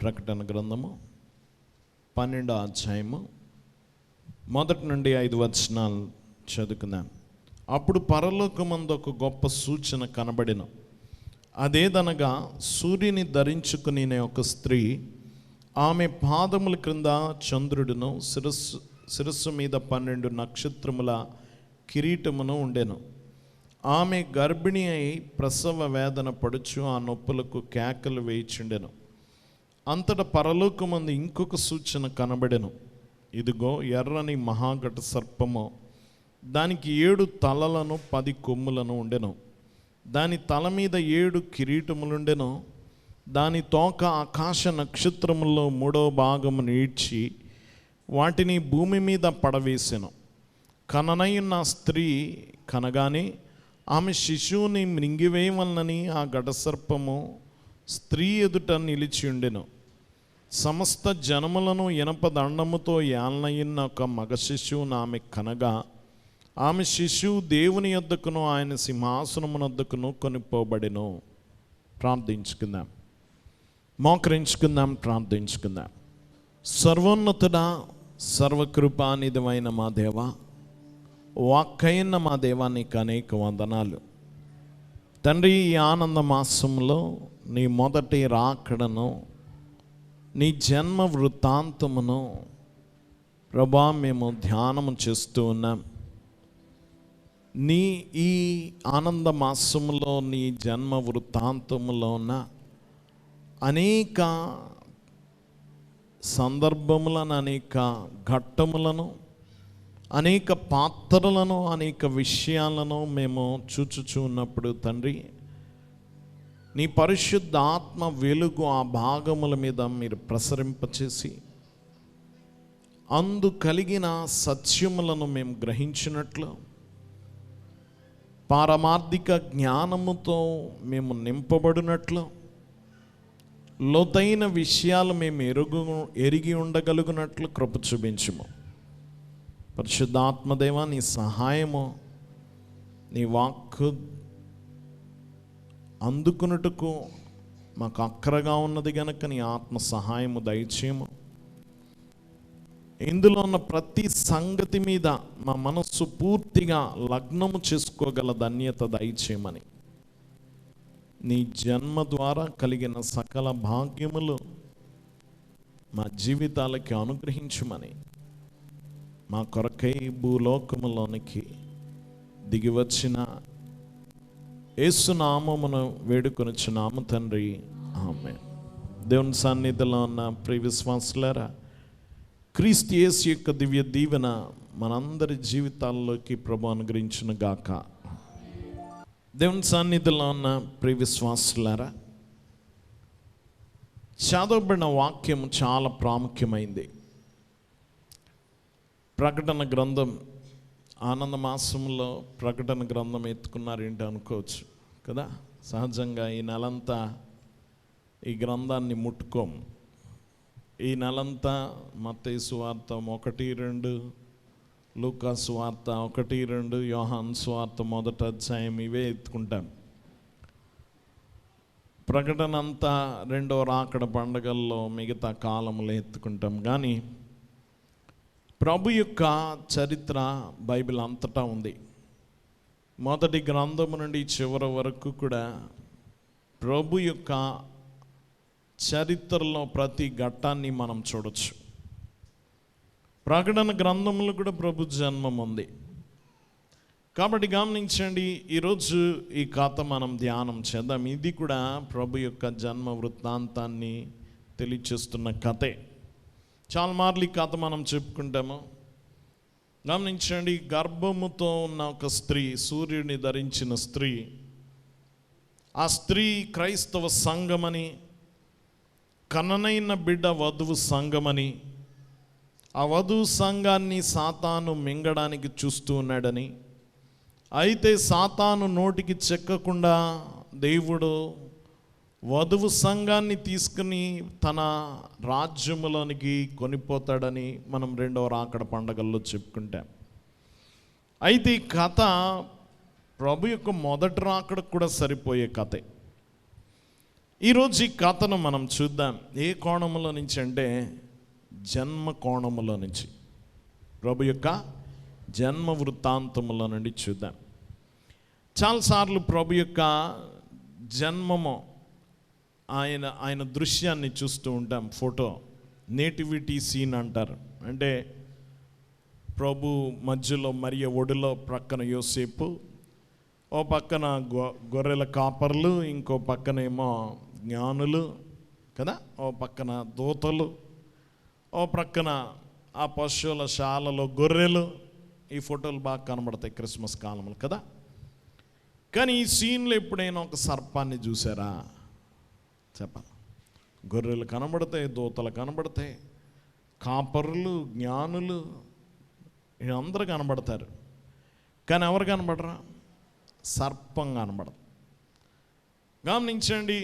ప్రకటన గ్రంథము 12వ అధ్యాయము 1 నుండి 5 వచనాలు చదువుకుందాం. అప్పుడు పరలోకమందు ఒక గొప్ప సూచన కనబడెను. అదేదనగా సూర్యుని ధరించుకుని ఒక స్త్రీ, ఆమె పాదముల క్రింద చంద్రుడును, శిరస్సు మీద 12 నక్షత్రముల కిరీటమును ఉండెను. ఆమె గర్భిణి అయి ప్రసవ వేదన పడుచు ఆ నొప్పులకు కేకలు వేయిచుండెను. అంతటా పరలోకమందు ఇంకొక సూచన కనబడెను. ఇదిగో ఎర్రని మహాఘట సర్పము, దానికి 7 తలలను 10 కొమ్ములను ఉండెను. దాని తల మీద 7 కిరీటములుండెను. దాని తోక ఆకాశ నక్షత్రముల్లో 3వ భాగమును ఈడ్చి వాటిని భూమి మీద పడవేసెను. కననయున్న స్త్రీ కనగానే ఆమె శిశువుని మృంగివేయవలనని ఆ ఘటసర్పము స్త్రీ ఎదుట నిలిచి ఉండెను. సమస్త జనములను ఇనప దండముతో ఏలనయిన ఒక మగ శిశువును ఆమె కనగా, ఆమె శిశువు దేవుని యొద్దకును ఆయన సింహాసనమునొద్దకును కొనిపోబడెను. ప్రార్థించుకుందాం, మోకరించుకుందాం, ప్రార్థించుకుందాం. సర్వోన్నతుడా, సర్వకృపానిధివైన మా దేవా, వాక్కైన మా దేవా, నీకు అనేక వందనాలు తండ్రి. ఈ ఆనంద మాసంలో నీ మొదటి రాకడను, నీ జన్మ వృత్తాంతమును ప్రభా మేము ధ్యానము చేస్తూ ఉన్నాం. నీ ఈ ఆనంద మాసములో నీ జన్మ వృత్తాంతములో ఉన్న అనేక సందర్భములను, అనేక ఘట్టములను, అనేక పాత్రలను, అనేక విషయాలను మేము చూచుచున్నప్పుడు తండ్రి, నీ పరిశుద్ధ ఆత్మ వెలుగు ఆ భాగముల మీద మీరు ప్రసరింపచేసి అందు కలిగిన సత్యములను మేము గ్రహించినట్లు, పారమార్థిక జ్ఞానముతో మేము నింపబడినట్లు, లోతైన విషయాలు మేము ఎరిగి ఉండగలుగునట్లు కృప చూపించుము. పరిశుద్ధాత్మదేవా, నీ సహాయము, నీ వాక్కు అందుకున్నట్టుకు మాకు అక్కరగా ఉన్నది గనక నీ ఆత్మ సహాయము దయచేయము. ఇందులో ఉన్న ప్రతి సంగతి మీద మా మనస్సు పూర్తిగా లగ్నము చేసుకోగల ధన్యత దయచేయమని, నీ జన్మ ద్వారా కలిగిన సకల భాగ్యములు మా జీవితాలకి అనుగ్రహించమని, మా కొరకై భూలోకములోనికి దిగివచ్చిన యేసు నామమును వేడుకొనుచున్నాము తండ్రి, ఆమేన్. దేవుని సన్నిధిలో ఉన్న ప్రియ విశ్వాసులారా, క్రీస్తు యేసు యొక్క దివ్య దీవెన మనందరి జీవితాల్లోకి ప్రభు అనుగ్రహించును గాక. దేవుని సన్నిధిలో ఉన్న ప్రియ విశ్వాసులారా, చదవబడిన వాక్యం చాలా ప్రాముఖ్యమైంది. ప్రకటన గ్రంథం, ఆనంద మాసంలో ప్రకటన గ్రంథం ఎత్తుకున్నారేంటి అనుకోవచ్చు కదా. సహజంగా ఈ నెలంతా ఈ గ్రంథాన్ని ముట్టుకోము. ఈ నెలంతా మత్తయి సువార్త 1-2, లూకా సువార్త 1-2, యోహాను సువార్త 1వ అధ్యాయం ఇవే ఎత్తుకుంటాం. ప్రకటన అంతా 2వ రాకడ పండగల్లో మిగతా కాలంలో ఎత్తుకుంటాం. కానీ ప్రభు యొక్క చరిత్ర బైబిల్ అంతటా ఉంది. మొదటి గ్రంథము నుండి చివరి వరకు కూడా ప్రభు యొక్క చరిత్రలో ప్రతి ఘట్టాన్ని మనం చూడొచ్చు. ప్రకటన గ్రంథంలో కూడా ప్రభు జన్మం ఉంది. కాబట్టి గమనించండి, ఈరోజు ఈ కథ మనం ధ్యానం చేద్దాం. ఇది కూడా ప్రభు యొక్క జన్మ వృత్తాంతాన్ని తెలియచేస్తున్న కథే. చాలా మార్లు ఈ కథ మనం చెప్పుకుంటాము. గమనించండి, గర్భముతో ఉన్న ఒక స్త్రీ, సూర్యుడిని ధరించిన స్త్రీ, ఆ స్త్రీ క్రైస్తవ సంఘమని, కననైన బిడ్డ వధువు సంఘమని, ఆ వధువు సంఘాన్ని సాతాను మింగడానికి చూస్తూ ఉన్నాడని, అయితే సాతాను నోటికి చెక్కకుండా దేవుడు వధువు సంఘాన్ని తీసుకుని తన రాజ్యములోనికి కొనిపోతాడని మనం 2వ రాకడ పండగల్లో చెప్పుకుంటాం. అయితే ఈ కథ ప్రభు యొక్క మొదటి రాకడకు కూడా సరిపోయే కథే. ఈరోజు ఈ కథను మనం చూద్దాం. ఏ కోణములో నుంచి అంటే జన్మ కోణములో నుంచి, ప్రభు యొక్క జన్మ వృత్తాంతముల నుండి చూద్దాం. చాలాసార్లు ప్రభు యొక్క జన్మము ఆయన దృశ్యాన్ని చూస్తూ ఉంటాం. ఫోటో నేటివిటీ సీన్ అంటారు. అంటే ప్రభు మధ్యలో మరియ ఒడిలో, ప్రక్కన యోసేపు, ఓ పక్కన గొర్రెల కాపర్లు, ఇంకో పక్కనేమో జ్ఞానులు కదా, ఓ పక్కన దూతలు, ఓ ప్రక్కన ఆ పశువుల శాలలో గొర్రెలు. ఈ ఫోటోలు బాగా కనబడతాయి క్రిస్మస్ కాలంలో కదా. కానీ ఈ సీన్లో ఎప్పుడైనా ఒక సర్పాన్ని చూసారా? చెప్పాలి. గొర్రెలు కనబడతాయి, దూతలు కనబడతాయి, కాపరులు, జ్ఞానులు, అందరూ కనబడతారు. కానీ ఎవరు కనబడరా? సర్పం కనబడదు. గమనించండి,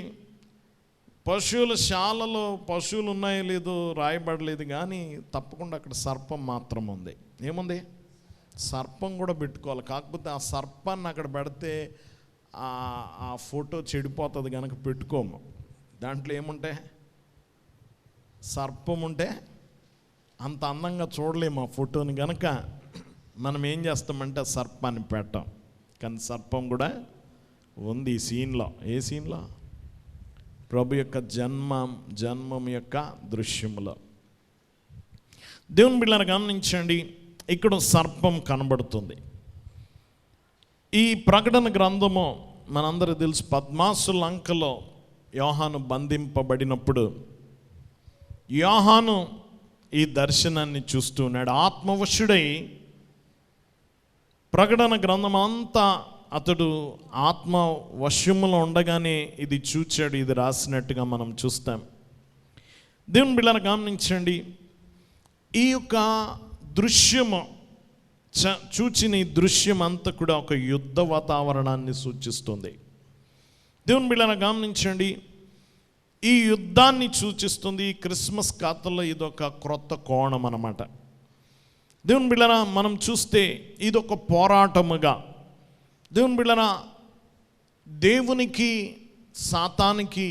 పశువుల శాలలో పశువులు ఉన్నాయో లేదో రాయబడలేదు, కానీ తప్పకుండా అక్కడ సర్పం మాత్రం ఉంది. ఏముంది? సర్పం కూడా పెట్టుకోవాలి. కాకపోతే ఆ సర్పాన్ని అక్కడ పెడితే ఆ ఫోటో చెడిపోతుంది కనుక పెట్టుకోము. దాంట్లో ఏముంటాయి? సర్పం ఉంటే అంత అందంగా చూడలేము ఆ ఫోటోని. కనుక మనం ఏం చేస్తామంటే ఆ సర్పాన్ని పెట్టాం. కానీ సర్పం కూడా ఉంది ఈ సీన్లో. ఏ సీన్లో? ప్రభు యొక్క జన్మం యొక్క దృశ్యములో. దేవుని బిడ్డలను గమనించండి, ఇక్కడ సర్పం కనబడుతుంది. ఈ ప్రకటన గ్రంథము మనందరికీ తెలుసు. పద్మాసు లంకలో యోహాను బంధింపబడినప్పుడు యోహాను ఈ దర్శనాన్ని చూస్తూ ఉన్నాడు. ఆత్మవశుడై ప్రకటన గ్రంథం అంతా అతడు ఆత్మ వశములో ఉండగానే ఇది చూచాడు, ఇది రాసినట్టుగా మనం చూస్తాం. దేవుని బిడ్డలను గమనించండి, ఈ యొక్క దృశ్యము చూచిన ఈ దృశ్యం అంతా కూడా ఒక యుద్ధ వాతావరణాన్ని సూచిస్తుంది. దేవుని బిడ్డలను గమనించండి, ఈ యుద్ధాన్ని సూచిస్తుంది. ఈ క్రిస్మస్ కథలో ఇదొక క్రొత్త కోణం అన్నమాట. దేవుని బిడ్డన మనం చూస్తే ఇదొక పోరాటముగా, దేవుని బిడ్డన దేవునికి సాతానికి,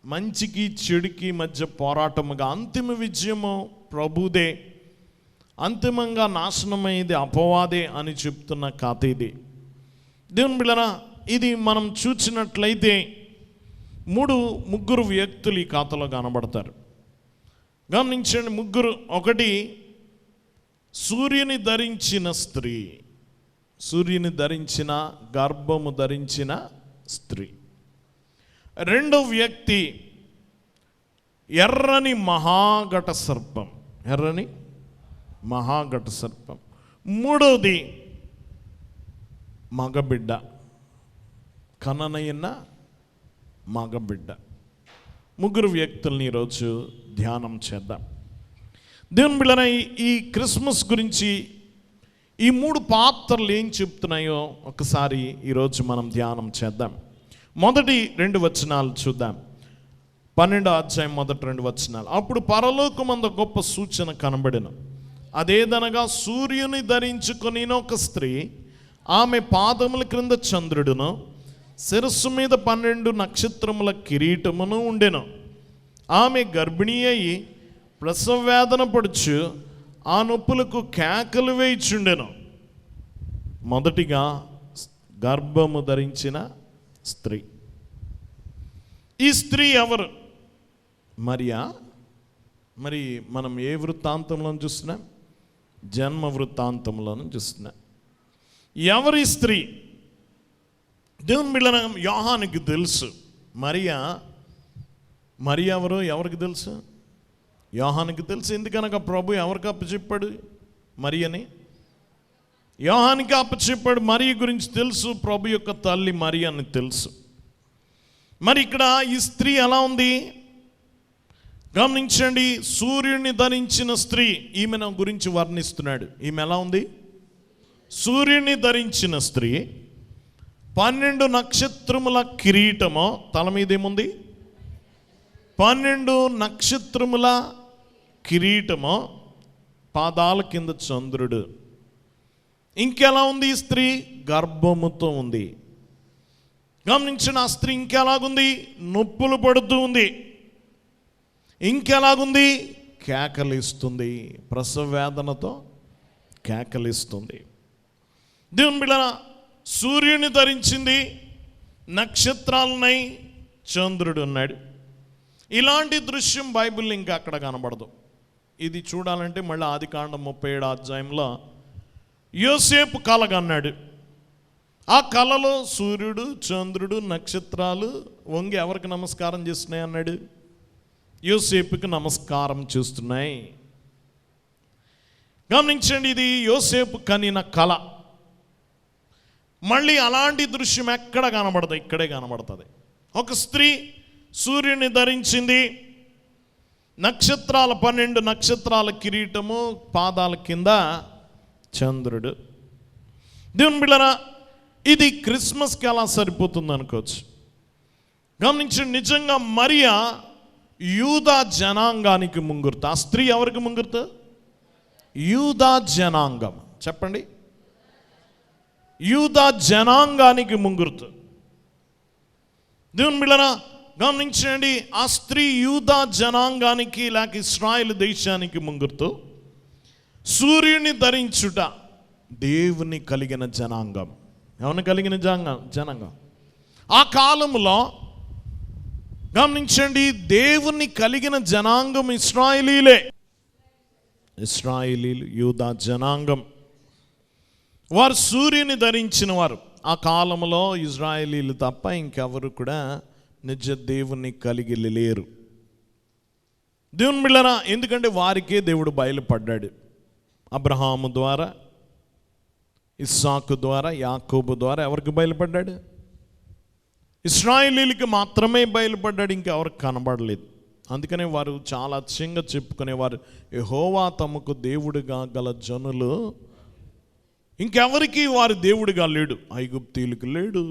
మంచికి చెడుకి మధ్య పోరాటముగా, అంతిమ విజయము ప్రభుదే, అంతిమంగా నాశనమైంది అపవాదే అని చెప్తున్న కథ ఇది. దేవుని బిడ్డన ఇది మనం చూసినట్లయితే ముగ్గురు వ్యక్తులు ఈ కథలో కనబడతారు. గమనించండి, ముగ్గురు. ఒకటి సూర్యుని ధరించిన స్త్రీ, సూర్యుని ధరించిన, గర్భము ధరించిన స్త్రీ. రెండవ వ్యక్తి ఎర్రని మహాఘట సర్పం, ఎర్రని మహాఘట సర్పం. మూడవది మగబిడ్డ, కననైన మగబిడ్డ. ముగ్గురు వ్యక్తుల్ని ఈరోజు ధ్యానం చేద్దాం. దేవుని బిడ్డన ఈ క్రిస్మస్ గురించి ఈ మూడు పాత్రలు ఏం చెప్తున్నాయో ఒకసారి ఈరోజు మనం ధ్యానం చేద్దాం. మొదటి 2 వచనాలు చూద్దాం. 12వ అధ్యాయం మొదటి 2 వచనాలు. అప్పుడు పరలోకమందు గొప్ప సూచన కనబడెను. అదేదనగా సూర్యుని ధరించుకొని ఒక స్త్రీ, ఆమె పాదముల క్రింద చంద్రుడును, శిరస్సు మీద 12 నక్షత్రముల కిరీటమును ఉండెను. ఆమె గర్భిణీ అయి ప్రసవ వేదన పడుచు ఆ నొప్పులకు కేకలు వేయిచుండెను. మొదటిగా గర్భము ధరించిన స్త్రీ. ఈ స్త్రీ ఎవరు? మరియా. మరి మనం ఏ వృత్తాంతంలో చూస్తున్నాం? జన్మ వృత్తాంతంలో చూస్తున్నాం. ఎవరి స్త్రీ? దేవుని బిడ్డల యోహానుకి తెలుసు. మరియా ఎవరు? ఎవరికి తెలుసు? యోహానుకి తెలుసు. ఎందుకనగా ప్రభు ఎవరికి అప్పచెప్పాడు? మరియని యోహానుకి అప్పచెప్పాడు. మరియ గురించి తెలుసు. ప్రభు యొక్క తల్లి మరియ అని తెలుసు. మరి ఇక్కడ ఈ స్త్రీ ఎలా ఉంది గమనించండి. సూర్యుని ధరించిన స్త్రీ, ఈమెను గురించి వర్ణిస్తున్నాడు. ఈమె ఎలా ఉంది? సూర్యుని ధరించిన స్త్రీ, 12 నక్షత్రముల కిరీటము, తల మీద ఏముంది? 12 నక్షత్రముల కిరీటము, పాదాల కింద చంద్రుడు. ఇంకెలా ఉంది ఈ స్త్రీ? గర్భముతో ఉంది. గమనించిన ఆ స్త్రీ ఇంకెలాగుంది? నొప్పులు పడుతూ ఉంది. ఇంకెలాగుంది? కేకలిస్తుంది. ప్రసవ వేదనతో కేకలిస్తుంది. దేవుని బిడ్డలారా, సూర్యుని ధరించింది, నక్షత్రాలున్నాయి, చంద్రుడు ఉన్నాడు. ఇలాంటి దృశ్యం బైబిల్లో ఇంకా అక్కడ కనబడదు. ఇది చూడాలంటే మళ్ళీ ఆదికాండం 37 అధ్యాయంలో యోసేపు కలగన్నాడు. ఆ కలలో సూర్యుడు, చంద్రుడు, నక్షత్రాలు వంగి ఎవరికి నమస్కారం చేస్తున్నాయి అన్నాడు? యోసేపుకి నమస్కారం చేస్తున్నాయి. గమనించండి, ఇది యోసేపు కనిన కళ. మళ్ళీ అలాంటి దృశ్యం ఎక్కడ కనబడదు? ఇక్కడే కనబడుతుంది. ఒక స్త్రీ సూర్యుని ధరించింది, నక్షత్రాల 12 నక్షత్రాల కిరీటము, పాదాల కింద చంద్రుడు. దేవుని బిడ్డలారా, ఇది క్రిస్మస్కి ఎలా సరిపోతుంది అనుకోవచ్చు. గమనించండి, నిజంగా మరియా యూదా జనాంగానికి ముంగుర్తు. ఆ స్త్రీ ఎవరికి ముంగుర్తు? యూదా జనాంగం. చెప్పండి, యూదా జనాంగానికి ముంగుర్తు. దేవుని బిడ్డలారా, గమనించండి, ఆ స్త్రీ యూదా జనాంగానికి లేక ఇశ్రాయేలు దేశానికి ముంగుర్తు. సూర్యుని ధరించుట దేవుని కలిగిన జనాంగం. ఎవరిని కలిగిన జనాంగం? ఆ కాలంలో గమనించండి, దేవుని కలిగిన జనాంగం ఇశ్రాయేలీలే. ఇశ్రాయేలీలు యూదా జనాంగం. వారు సూర్యుని ధరించిన వారు. ఆ కాలంలో ఇశ్రాయేలీలు తప్ప ఇంకెవరు కూడా నిజ దేవుని కలిగి లేరు. దేవుని బిడ్డలారా, ఎందుకంటే వారికే దేవుడు బయలుపడ్డాడు. అబ్రహాము ద్వారా, ఇస్సాకు ద్వారా, యాకోబు ద్వారా ఎవరికి బయలుపడ్డాడు? ఇశ్రాయేలీలకి మాత్రమే బయలుపడ్డాడు, ఇంకెవరికి కనబడలేదు. అందుకనే వారు చాలా అతిశయంగా చెప్పుకునేవారు, యెహోవా తమకు దేవుడిగా గల జనులు, ఇంకెవరికి వారు దేవుడిగా లేడు. ఐగుప్తీయులకు లేడు,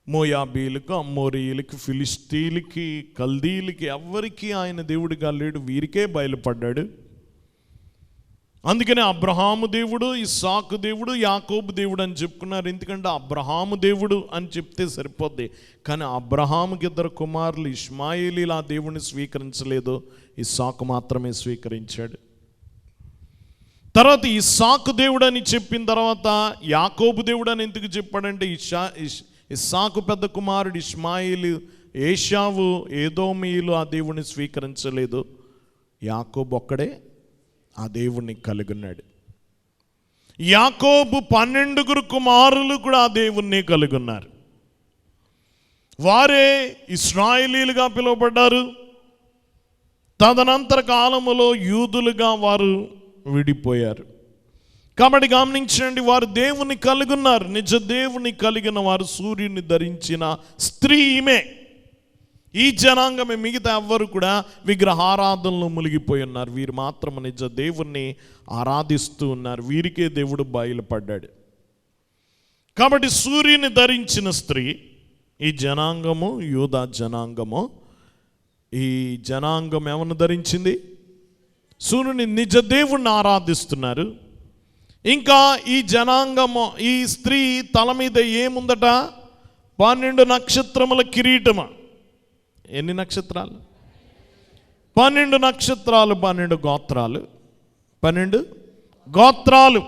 మోయాబీలకు, అమ్మోరీయులకి, ఫిలిస్తీన్లకి, కల్దీలకి ఎవరికి ఆయన దేవుడిగా లేడు. వీరికే బయలుపడ్డాడు. అందుకనే అబ్రహాము దేవుడు, ఇస్సాకు దేవుడు, యాకోబు దేవుడు అని చెప్పుకున్నారు. ఎందుకంటే అబ్రహాము దేవుడు అని చెప్తే సరిపోద్ది. కానీ అబ్రహాముకి 2 కుమారులు ఇష్మాయేలీలు ఆ దేవుడిని స్వీకరించలేదు, ఇస్సాకు మాత్రమే స్వీకరించాడు. తర్వాత ఇస్సాకు దేవుడు అని చెప్పిన తర్వాత యాకోబు దేవుడు అని ఎందుకు చెప్పాడంటే, ఇస్సాకు పెద్ద కుమారుడు ఇష్మాయేలు, ఏషావు, ఏదోమీయులు ఆ దేవుడిని స్వీకరించలేదు. యాకోబు ఒక్కడే ఆ దేవుణ్ణి కలిగి ఉన్నాడు. యాకోబు 12 కుమారులు కూడా ఆ దేవుణ్ణి కలిగి ఉన్నారు. వారే ఇశ్రాయేలీలుగా పిలువబడ్డారు. తదనంతర కాలములో యూదులుగా వారు విడిపోయారు. కాబట్టి గమనించండి, వారు దేవుని కలిగి ఉన్నారు. నిజ దేవుని కలిగిన వారు సూర్యుని ధరించిన స్త్రీ ఈమె. ఈ జనాంగమే. మిగతా ఎవ్వరు కూడా విగ్రహారాధనలో మునిగిపోయి ఉన్నారు. వీరు మాత్రం నిజ దేవుణ్ణి ఆరాధిస్తూ ఉన్నారు. వీరికే దేవుడు బయలుపడ్డాడు. కాబట్టి సూర్యుని ధరించిన స్త్రీ ఈ జనాంగము, యూదా జనాంగము. ఈ జనాంగం ఏమన్నా ధరించింది? సూర్యుని, నిజ దేవుణ్ణి ఆరాధిస్తున్నారు. ఇంకా ఈ జనాంగము, ఈ స్త్రీ తల మీద ఏముందట? 12 నక్షత్రముల కిరీటము. ఎన్ని నక్షత్రాలు? 12 నక్షత్రాలు, 12 గోత్రాలు, 12 గోత్రాలు.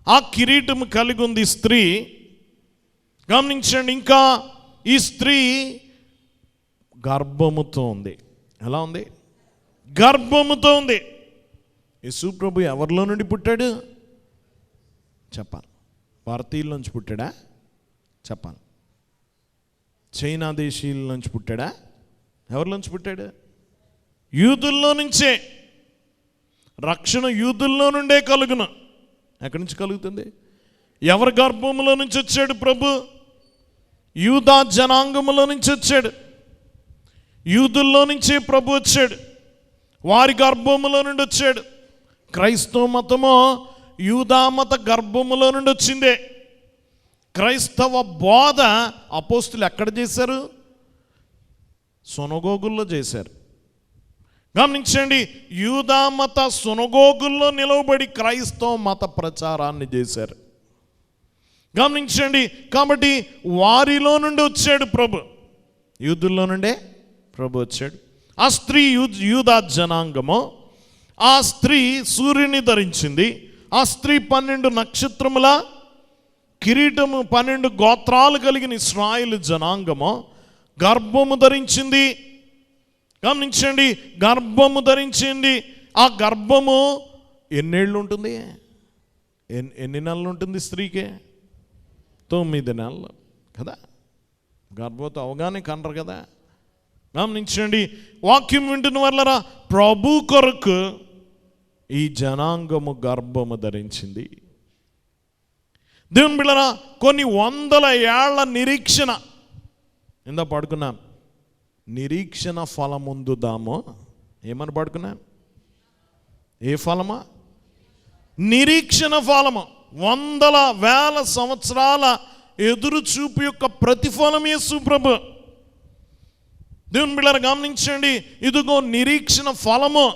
ఆ కిరీటము కలిగి ఉంది స్త్రీ. గమనించండి, ఇంకా ఈ స్త్రీ గర్భముతో ఉంది. ఎలా ఉంది? గర్భముతో ఉంది. యేసు ప్రభు ఎవరిలో నుండి పుట్టాడు? చెప్పాలి. భారతీయుల నుంచి పుట్టాడా? చెప్పాలి. చైనా దేశీయుల నుంచి పుట్టాడా? ఎవరిలోంచి పుట్టాడు? యూదుల్లో నుంచే. రక్షణ యూదుల్లో నుండే కలుగును. ఎక్కడి నుంచి కలుగుతుంది? ఎవరి గర్భములో నుంచి వచ్చాడు ప్రభు? యూదా జనాంగములో నుంచి వచ్చాడు. యూదుల్లో నుంచే ప్రభు వచ్చాడు. వారి గర్భములో నుండి వచ్చాడు. క్రైస్తవ మతము యూదా మత గర్భములో నుండి వచ్చిందే. క్రైస్తవ బోధ అపోస్తులు ఎక్కడ చేశారు? సునగోగుల్లో చేశారు. గమనించండి, యూదా మత సునగోగుల్లో నిలవబడి క్రైస్తవ మత ప్రచారాన్ని చేశారు. గమనించండి. కాబట్టి వారిలో నుండి వచ్చాడు ప్రభు, యూదుల్లో నుండే ప్రభు వచ్చాడు. ఆ స్త్రీ యూదా జనాంగము. ఆ స్త్రీ సూర్యుని ధరించింది. ఆ స్త్రీ 12 నక్షత్రముల కిరీటము, 12 గోత్రాలు కలిగిన ఇశ్రాయేలు జనాంగము. గర్భము ధరించింది. గమనించండి, గర్భము ధరించింది. ఆ గర్భము ఎన్నేళ్ళు ఉంటుంది? ఎన్ని నెలలు ఉంటుంది స్త్రీకి? 9 నెలలు కదా. గర్భవతి అవగానే కనరు కదా. గమనించండి, వాక్యం వింటున్న వాళ్ళరా, ప్రభు కొరకు ఈ జనాంగము గర్భము ధరించింది. దేవుని బిడ్డలారా, కొన్ని వందల ఏళ్ల నిరీక్షణ. ఇందా పాడుకున్నాం, నిరీక్షణ ఫలముందుదాము. ఏమని పాడుకున్నాం? ఏ ఫలమా? నిరీక్షణ ఫలము. వందల వేల సంవత్సరాల ఎదురు చూపు యొక్క ప్రతిఫలం యేసు ప్రభు. దేవుని బిడ్డలారా గమనించండి, ఇదిగో నిరీక్షణ ఫలము.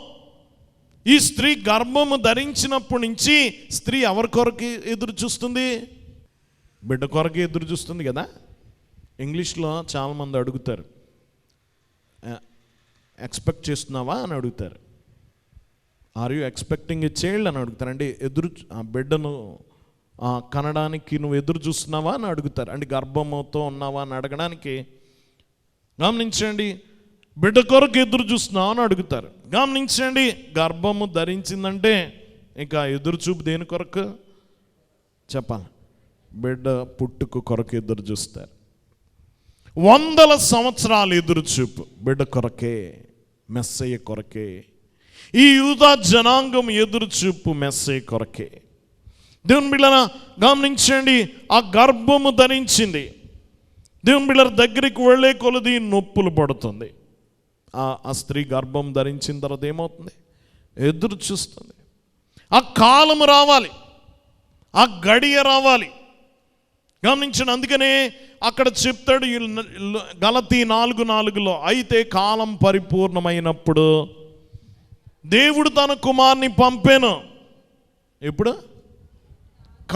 ఈ స్త్రీ గర్భము ధరించినప్పటి నుంచి స్త్రీ ఎవరి కొరకు ఎదురు చూస్తుంది? బిడ్డ కొరకు ఎదురు చూస్తుంది కదా. ఇంగ్లీష్లో చాలామంది అడుగుతారు, ఎక్స్పెక్ట్ చేస్తున్నావా అని అడుగుతారు. Are you expecting a child అని అడుగుతారు. అంటే ఆ బిడ్డను కనడానికి నువ్వు ఎదురు చూస్తున్నావా అని అడుగుతారు. అంటే గర్భముతో ఉన్నావా అని అడగడానికి. గమనించండి, బిడ్డ కొరకు ఎదురు చూస్తున్నావు అని అడుగుతారు. గమనించండి, గర్భము ధరించిందంటే ఇంకా ఎదురు చూపు దేని కొరకు చెప్పాలి? బిడ్డ పుట్టుకు కొరకు ఎదురు చూస్తారు. వందల సంవత్సరాలు ఎదురు చూపు బిడ్డ కొరకే, మెస్సయ్య కొరకే. ఈ యూదా జనాంగం ఎదురు చూపు మెస్సయ్య కొరకే. దేవుని బిడ్డలారా గమనించండి, ఆ గర్భము ధరించింది. దేవుని బిడ్డల దగ్గరికి వెళ్ళే కొలది నొప్పులు పడుతుంది. ఆ స్త్రీ గర్భం ధరించిన తర్వాత ఏమవుతుంది? ఎదురు చూస్తుంది. ఆ కాలము రావాలి, ఆ గడియ రావాలి. గమనించండి, అందుకనే అక్కడ చెప్తాడు గలతీ 4:4 అయితే కాలం పరిపూర్ణమైనప్పుడు దేవుడు తన కుమారుని పంపాను. ఎప్పుడు?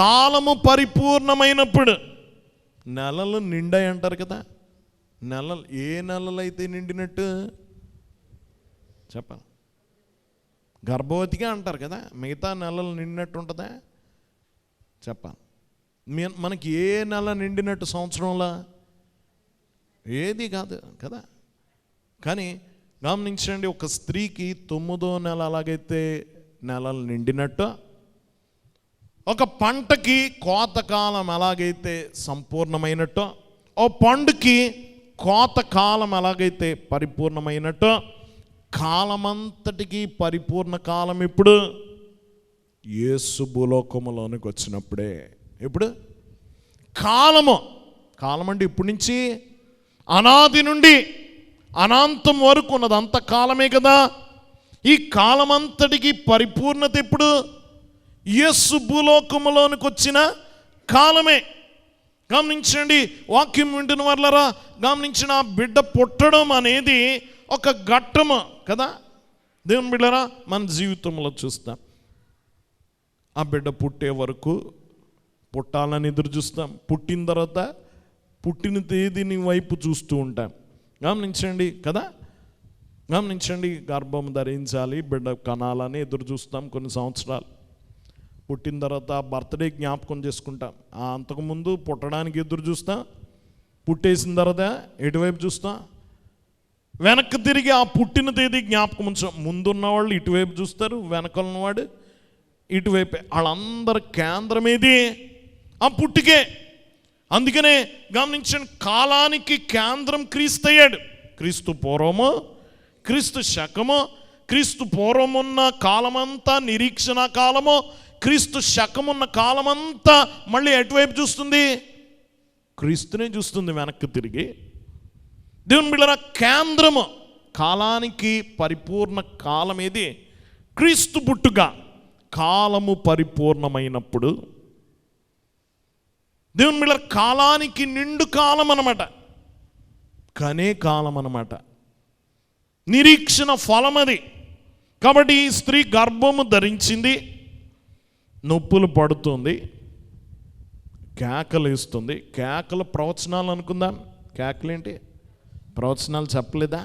కాలము పరిపూర్ణమైనప్పుడు. నెలలు నిండాయి అంటారు కదా. నెలలు ఏ నెలలు అయితే నిండినట్టు చెప్పాలి? గర్భవతిగా అంటారు కదా. మిగతా నెలలు నిండినట్టు ఉంటుందా చెప్పాలి? మనకి ఏ నెల నిండినట్టు సంవత్సరంలో ఏది కాదు కదా. కానీ గమనించండి, ఒక స్త్రీకి 9వ నెల అలాగైతే నెలలు నిండినట్టు, ఒక పంటకి కోతకాలం ఎలాగైతే సంపూర్ణమైనట్టు, ఓ పండుకి కోతకాలం ఎలాగైతే పరిపూర్ణమైనట్టు, కాలమంతటికి పరిపూర్ణ కాలం ఇప్పుడు యేసు భూలోకములోనికి వచ్చినప్పుడే. ఇప్పుడు కాలము, కాలం అంటే ఇప్పటి నుంచి అనాది నుండి అనాంతం వరకు ఉన్నది అంత కాలమే కదా. ఈ కాలమంతటికి పరిపూర్ణత ఎప్పుడు? యేసు భూలోకములోనికి వచ్చిన కాలమే. గమనించండి, వాక్యం వింటున్న వాళ్ళరా గమనించిన, బిడ్డ పుట్టడం అనేది ఒక ఘట్టము కదా. దేవుని బిడ్డరా మన జీవితంలో చూస్తాం, ఆ బిడ్డ పుట్టే వరకు పుట్టాలని ఎదురు చూస్తాం. పుట్టిన తర్వాత పుట్టిన తేదీని వైపు చూస్తూ ఉంటాం. గమనించండి కదా. గమనించండి, గర్భం ధరించాలి, బిడ్డ కనాలని ఎదురు చూస్తాం కొన్ని సంవత్సరాలు. పుట్టిన తర్వాత బర్త్డే జ్ఞాపకం చేసుకుంటాం. అంతకుముందు పుట్టడానికి ఎదురు చూస్తాం, పుట్టేసిన తర్వాత ఎటువైపు చూస్తాం? వెనక్కి తిరిగి ఆ పుట్టిన తేదీ జ్ఞాపకం ఉంచాం. ముందున్నవాళ్ళు ఇటువైపు చూస్తారు, వెనకలున్నవాడు ఇటువైపే. వాళ్ళందరి కేంద్రం ఏది? ఆ పుట్టికే. అందుకనే గమనించండి, కాలానికి కేంద్రం క్రీస్తు అయ్యాడు. క్రీస్తు పూర్వము, క్రీస్తు శకము. క్రీస్తు పూర్వమున్న కాలమంతా నిరీక్షణ కాలము, క్రీస్తు శకమున్న కాలమంతా మళ్ళీ ఎటువైపు చూస్తుంది? క్రీస్తునే చూస్తుంది వెనక్కి తిరిగి. దేవుని బిడ్డలారా కేంద్రము, కాలానికి పరిపూర్ణ కాలం ఏది? క్రీస్తు పుట్టుక. కాలము పరిపూర్ణమైనప్పుడు దేవుని బిడ్డలారా కాలానికి నిండు కాలం అన్నమాట, కనే కాలం అన్నమాట, నిరీక్షణ ఫలం అది. కాబట్టి ఈ స్త్రీ గర్భము ధరించింది, నొప్పులు పడుతుంది, కేకలు వేస్తుంది. కేకలు ప్రవచనాలు అనుకుందాం. కేకలేంటి? ప్రవచనాలు చెప్పలేదా?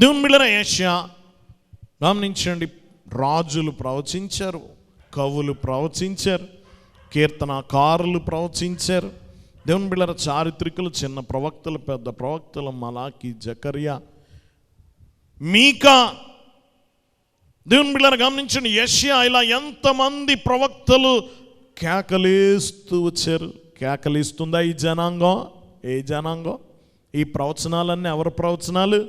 దేవుని బిడ్డలారా, యెషయా గమనించండి, రాజులు ప్రవచించారు, కవులు ప్రవచించారు, కీర్తనకారులు ప్రవచించారు. దేవుని బిడ్డలారా, చారిత్రికులు, చిన్న ప్రవక్తలు, పెద్ద ప్రవక్తలు, మలాకి, జకర్యా, మీకా. దేవుని బిడ్డలారా గమనించండి, యెషయా, ఇలా ఎంతమంది ప్రవక్తలు కేకలేస్తూ వచ్చారు. కేకలేస్తుందా ఈ జనాంగం? ఏ జనాంగం? ఈ ప్రవచనాలన్నీ ఎవరి ప్రవచనాలు?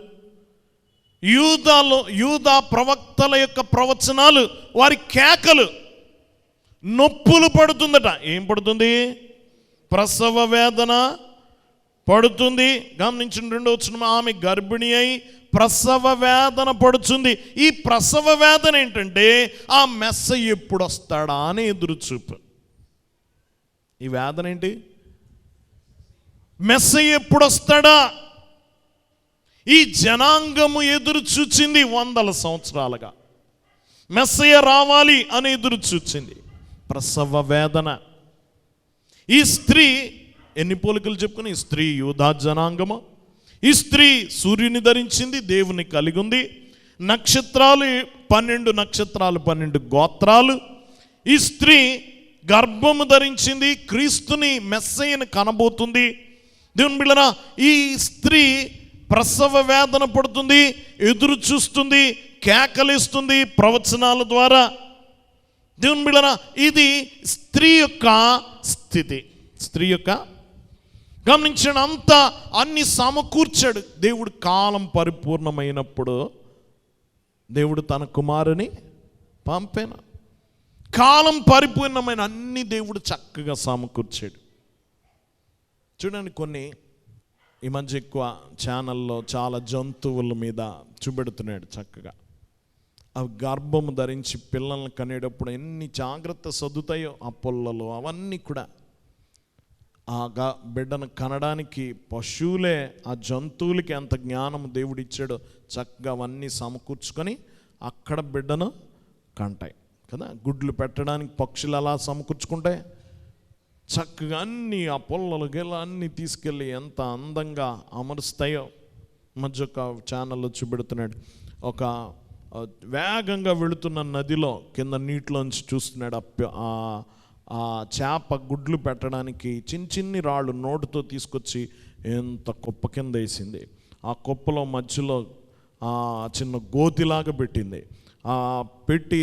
యూదా ప్రవక్తల యొక్క ప్రవచనాలు. వారి కేకలు. నొప్పులు పడుతుందట. ఏం పడుతుంది? ప్రసవ వేదన పడుతుంది. గమనించిన 2వ వచనం, ఆమె గర్భిణి అయి ప్రసవ వేదన పడుతుంది. ఈ ప్రసవ వేదన ఏంటంటే ఆ మెస్సయ్య ఎప్పుడు వస్తాడా అని ఎదురు చూపు. ఈ వేదన ఏంటి? మెస్సయ్య ఎప్పుడు వస్తాడా? ఈ జనాంగము ఎదురు చూచింది 100 సంవత్సరాలుగా. మెస్సయ్య రావాలి అని ఎదురు చూచింది. ప్రసవ వేదన. ఈ స్త్రీ ఎన్ని పోలికలు చెప్పుకుని? ఈ స్త్రీ యూదా జనాంగము. ఈ స్త్రీ సూర్యుని ధరించింది, దేవుని కలిగి ఉంది. నక్షత్రాలు 12 నక్షత్రాలు, 12 గోత్రాలు. ఈ స్త్రీ గర్భము ధరించింది, క్రీస్తుని మెస్సయ్యను కనబోతుంది. దేవుని బిడ్డలారా, ఈ స్త్రీ ప్రసవ వేదన పడుతుంది, ఎదురు చూస్తుంది, కేకలేస్తుంది ప్రవచనాల ద్వారా. దేవుని బిడ్డలారా, ఇది స్త్రీ యొక్క స్థితి. స్త్రీ యొక్క గమనించండి, అంతా అన్ని సమకూర్చాడు దేవుడు. కాలం పరిపూర్ణమైనప్పుడు దేవుడు తన కుమారుని పంపాను. కాలం పరిపూర్ణమైన అన్ని దేవుడు చక్కగా సమకూర్చాడు. చూడండి, కొన్ని ఈ మధ్య ఎక్కువ ఛానల్లో చాలా జంతువుల మీద చూపెడుతున్నాడు చక్కగా. అవి గర్భము ధరించి పిల్లల్ని కనేటప్పుడు ఎన్ని జాగ్రత్త సర్దుతాయో ఆ పొల్లలు అవన్నీ కూడా. ఆ బిడ్డను కనడానికి పశువులే, ఆ జంతువులకి ఎంత జ్ఞానం దేవుడు ఇచ్చాడో చక్కగా అవన్నీ సమకూర్చుకొని అక్కడ బిడ్డను కంటాయి కదా. గుడ్లు పెట్టడానికి పక్షులు అలా సమకూర్చుకుంటాయి చక్కగా. అన్నీ ఆ పొల్లలు గిల్ల అన్నీ తీసుకెళ్ళి ఎంత అందంగా అమరుస్తాయో. మధ్య ఒక ఛానల్లో చూపెడుతున్నాడు, ఒక వేగంగా వెళుతున్న నదిలో కింద నీటిలోంచి చూస్తున్నాడు. ఆ చేప గుడ్లు పెట్టడానికి చిన్ని రాళ్ళు నోటుతో తీసుకొచ్చి ఎంత కుప్ప కింద వేసింది. ఆ కుప్పలో మధ్యలో చిన్న గోతిలాగా పెట్టింది. పెట్టి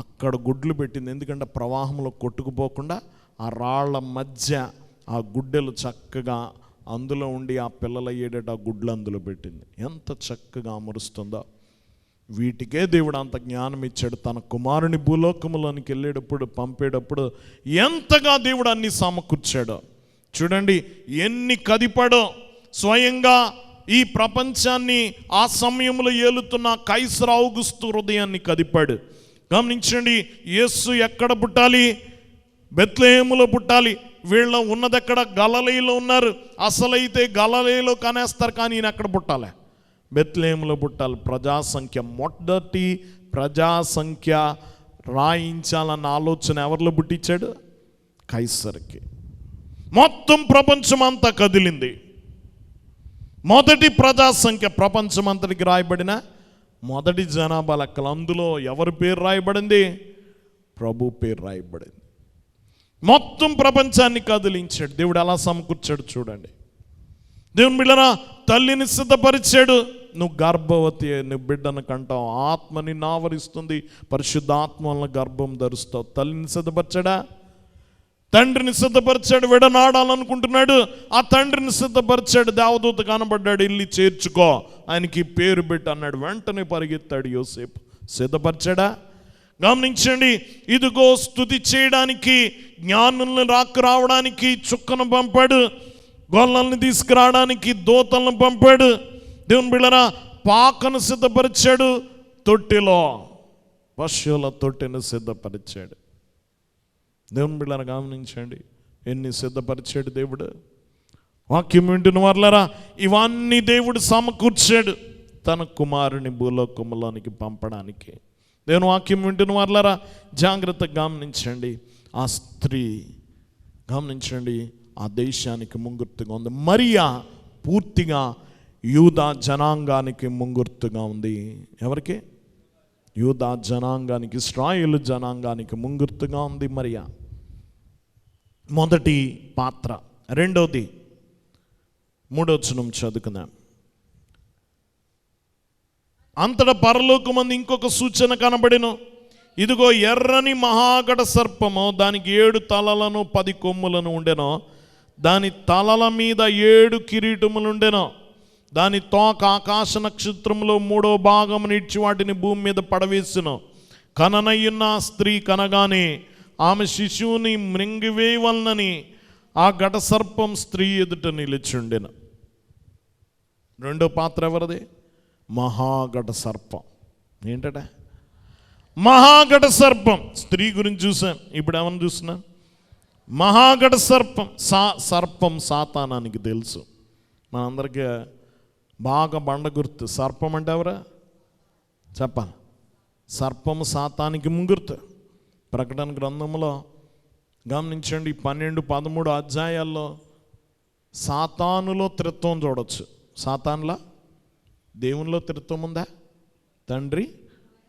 అక్కడ గుడ్లు పెట్టింది. ఎందుకంటే ప్రవాహంలో కొట్టుకుపోకుండా ఆ రాళ్ల మధ్య ఆ గుడ్డెలు చక్కగా అందులో ఉండి ఆ పిల్లల ఏడట ఆ గుడ్లు అందులో పెట్టింది. ఎంత చక్కగా అమరుస్తుందో. వీటికే దేవుడు అంత జ్ఞానం ఇచ్చాడు. తన కుమారుని భూలోకములోనికి వెళ్ళేటప్పుడు పంపేటప్పుడు ఎంతగా దేవుడు అన్ని సమకూర్చాడో చూడండి. ఎన్ని కదిపాడో. స్వయంగా ఈ ప్రపంచాన్ని ఆ సమయంలో ఏలుతున్న కైసర్ ఔగుస్తు హృదయాన్ని కదిపాడు. గమనించండి, యేసు ఎక్కడ పుట్టాలి? బెత్లెహేములో పుట్టాలి. వీళ్ళ ఉన్నదెక్కడ? గలిలయలో ఉన్నారు. అసలైతే గలిలయలో కనేస్తారు, కానీ ఈయన ఎక్కడ పుట్టాలి? బెత్లెహేములో పుట్టాలి. ప్రజాసంఖ్య, మొదటి ప్రజాసంఖ్య రాయించాలన్న ఆలోచన ఎవరిలో పుట్టించాడు? కైసర్కి. మొత్తం ప్రపంచం అంతా కదిలింది. మొదటి ప్రజాసంఖ్య ప్రపంచమంతటికి రాయబడిన మొదటి జనాభా లెక్కలు. అందులో ఎవరి పేరు రాయబడింది? ప్రభు పేరు రాయబడింది. మొత్తం ప్రపంచాన్ని కదిలించాడు దేవుడు. అలా సమకూర్చాడు చూడండి. దేవుని బిడ్డరా, తల్లిని సిద్ధపరిచాడు. నువ్వు గర్భవతి, నువ్వు బిడ్డను కంటావు, ఆత్మ నిన్ను ఆవరిస్తుంది, పరిశుద్ధాత్మ వలన గర్భం ధరుస్తావు. తల్లిని సిద్ధపరిచాడా? తండ్రిని సిద్ధపరిచాడు. విడనాడాలనుకుంటున్నాడు, ఆ తండ్రిని సిద్ధపరిచాడు. దేవదూత కనబడ్డాడు, ఇల్లు చేర్చుకో, ఆయనకి పేరు పెట్టి అన్నాడు. వెంటనే పరిగెత్తాడు యోసేపు. సిద్ధపరిచాడా? గమనించండి, ఇదిగో స్తుతి చేయడానికి, జ్ఞానుల్ని రావడానికి చుక్కను పంపాడు, గొల్లల్ని తీసుకురావడానికి దూతలను పంపాడు. దేవుని బిడ్డరా, పాకను సిద్ధపరిచాడు, తొట్టిలో పశువుల తొట్టిని సిద్ధపరిచాడు. దేవుని బిడ్డను గమనించండి, ఎన్ని సిద్ధపరిచాడు దేవుడు. వాక్యం వింటున్న వారులారా, ఇవన్నీ దేవుడు సమకూర్చాడు తన కుమారుని భూలోకములోనికి పంపడానికి. దేవుని వాక్యం వింటున్న వారులారా, జాగ్రత్తగా గమనించండి. ఆ స్త్రీ గమనించండి, ఆ దేశానికి ముంగుర్తుగా ఉంది. మరియా పూర్తిగా యూదా జనాంగానికి ముంగుర్తుగా ఉంది. ఎవరికి? యూదా జనాంగానికి, ఇశ్రాయేలు జనాంగానికి ముంగుర్తుగా ఉంది మరియా. మొదటి పాత్ర. రెండోది 3వ వచనం చదువుకుందాం. అంతటా పరలోకమందు ఇంకొక సూచన కనబడెను. ఇదిగో ఎర్రని మహాగడ సర్పము, దానికి 7 తలలను 10 కొమ్ములను ఉండెను. దాని తలల మీద 7 కిరీటములుండెను. దాని తోక ఆకాశ నక్షత్రములో 3వ భాగము నిడిచి వాటిని భూమి మీద పడవేసెను. కననయ్యున్న స్త్రీ కనగానే ఆమె శిశువుని మృంగివేయవలనని ఆ ఘట సర్పం స్త్రీ ఎదుట నిలిచుండెను. రెండో పాత్ర ఎవరిది? మహాఘట సర్పం. ఏంటట? మహాఘట సర్పం. స్త్రీ గురించి చూసాం, ఇప్పుడు ఏమన్నా చూస్తున్నా? మహాఘట సర్పం. సర్పం సాతానానికి తెలుసు. మనందరికీ బాగా బండ గుర్తు. సర్పం అంటే ఎవరా చెప్పాలి? సర్పము సాతానికి ముంగుర్తు. ప్రకటన గ్రంథంలో గమనించండి, 12, 13 అధ్యాయాల్లో సాతానులో త్రిత్వం చూడవచ్చు. సాతానులా దేవునిలో త్రిత్వం ఉందా? తండ్రి,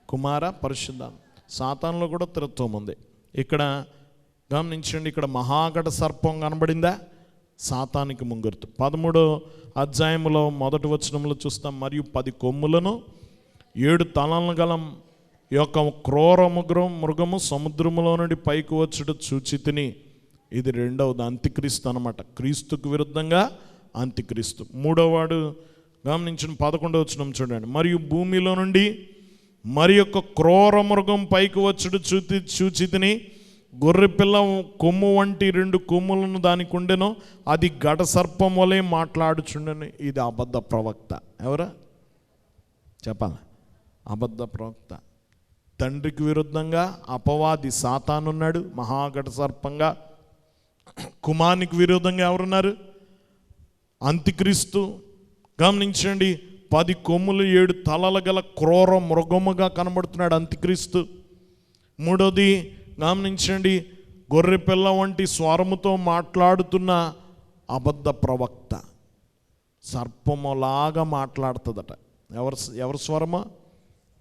కుమార, పరిశుద్ధాత్మ. సాతానులో కూడా త్రిత్వం ఉంది. ఇక్కడ గమనించండి, ఇక్కడ మహాఘట సర్పం కనబడిందా? సాతానికి ముంగుర్తు. 13వ అధ్యాయంలో 1వ వచనంలో చూస్తాం. మరియు 10 కొమ్ములను 7 తలలను గల యొక్క క్రూర మృగము సముద్రములో నుండి పైకి వచ్చుట చూచితిని. ఇది రెండవది, అంత్యక్రీస్తు అన్నమాట. క్రీస్తుకు విరుద్ధంగా అంత్యక్రీస్తు. 3వ వాడు గమనించిన 11వ వచనం చూడండి. మరియు భూమిలో నుండి మరి యొక్క క్రూర మృగం పైకి వచ్చుట చూచితిని. గొర్రెపిల్ల కొమ్ము వంటి 2 కొమ్ములను దానికి ఉండెను. అది ఘట సర్పం వలె మాట్లాడుచుండెను. ఇది అబద్ధ ప్రవక్త. ఎవరా చెప్పాలి? అబద్ధ ప్రవక్త. తండ్రికి విరుద్ధంగా అపవాది సాతానున్నాడు మహాఘట సర్పంగా. కుమారునికి విరోధంగా ఎవరున్నారు? అంత్యక్రీస్తు. గమనించండి, 10 కొమ్ములు 7 తలలు గల క్రూర మృగముగా కనబడుతున్నాడు అంత్యక్రీస్తు. మూడోది గమనించండి, గొర్రెపిల్ల వంటి స్వరముతో మాట్లాడుతున్న అబద్ధ ప్రవక్త. సర్పములాగా మాట్లాడుతుందట. ఎవరు స్వరమా?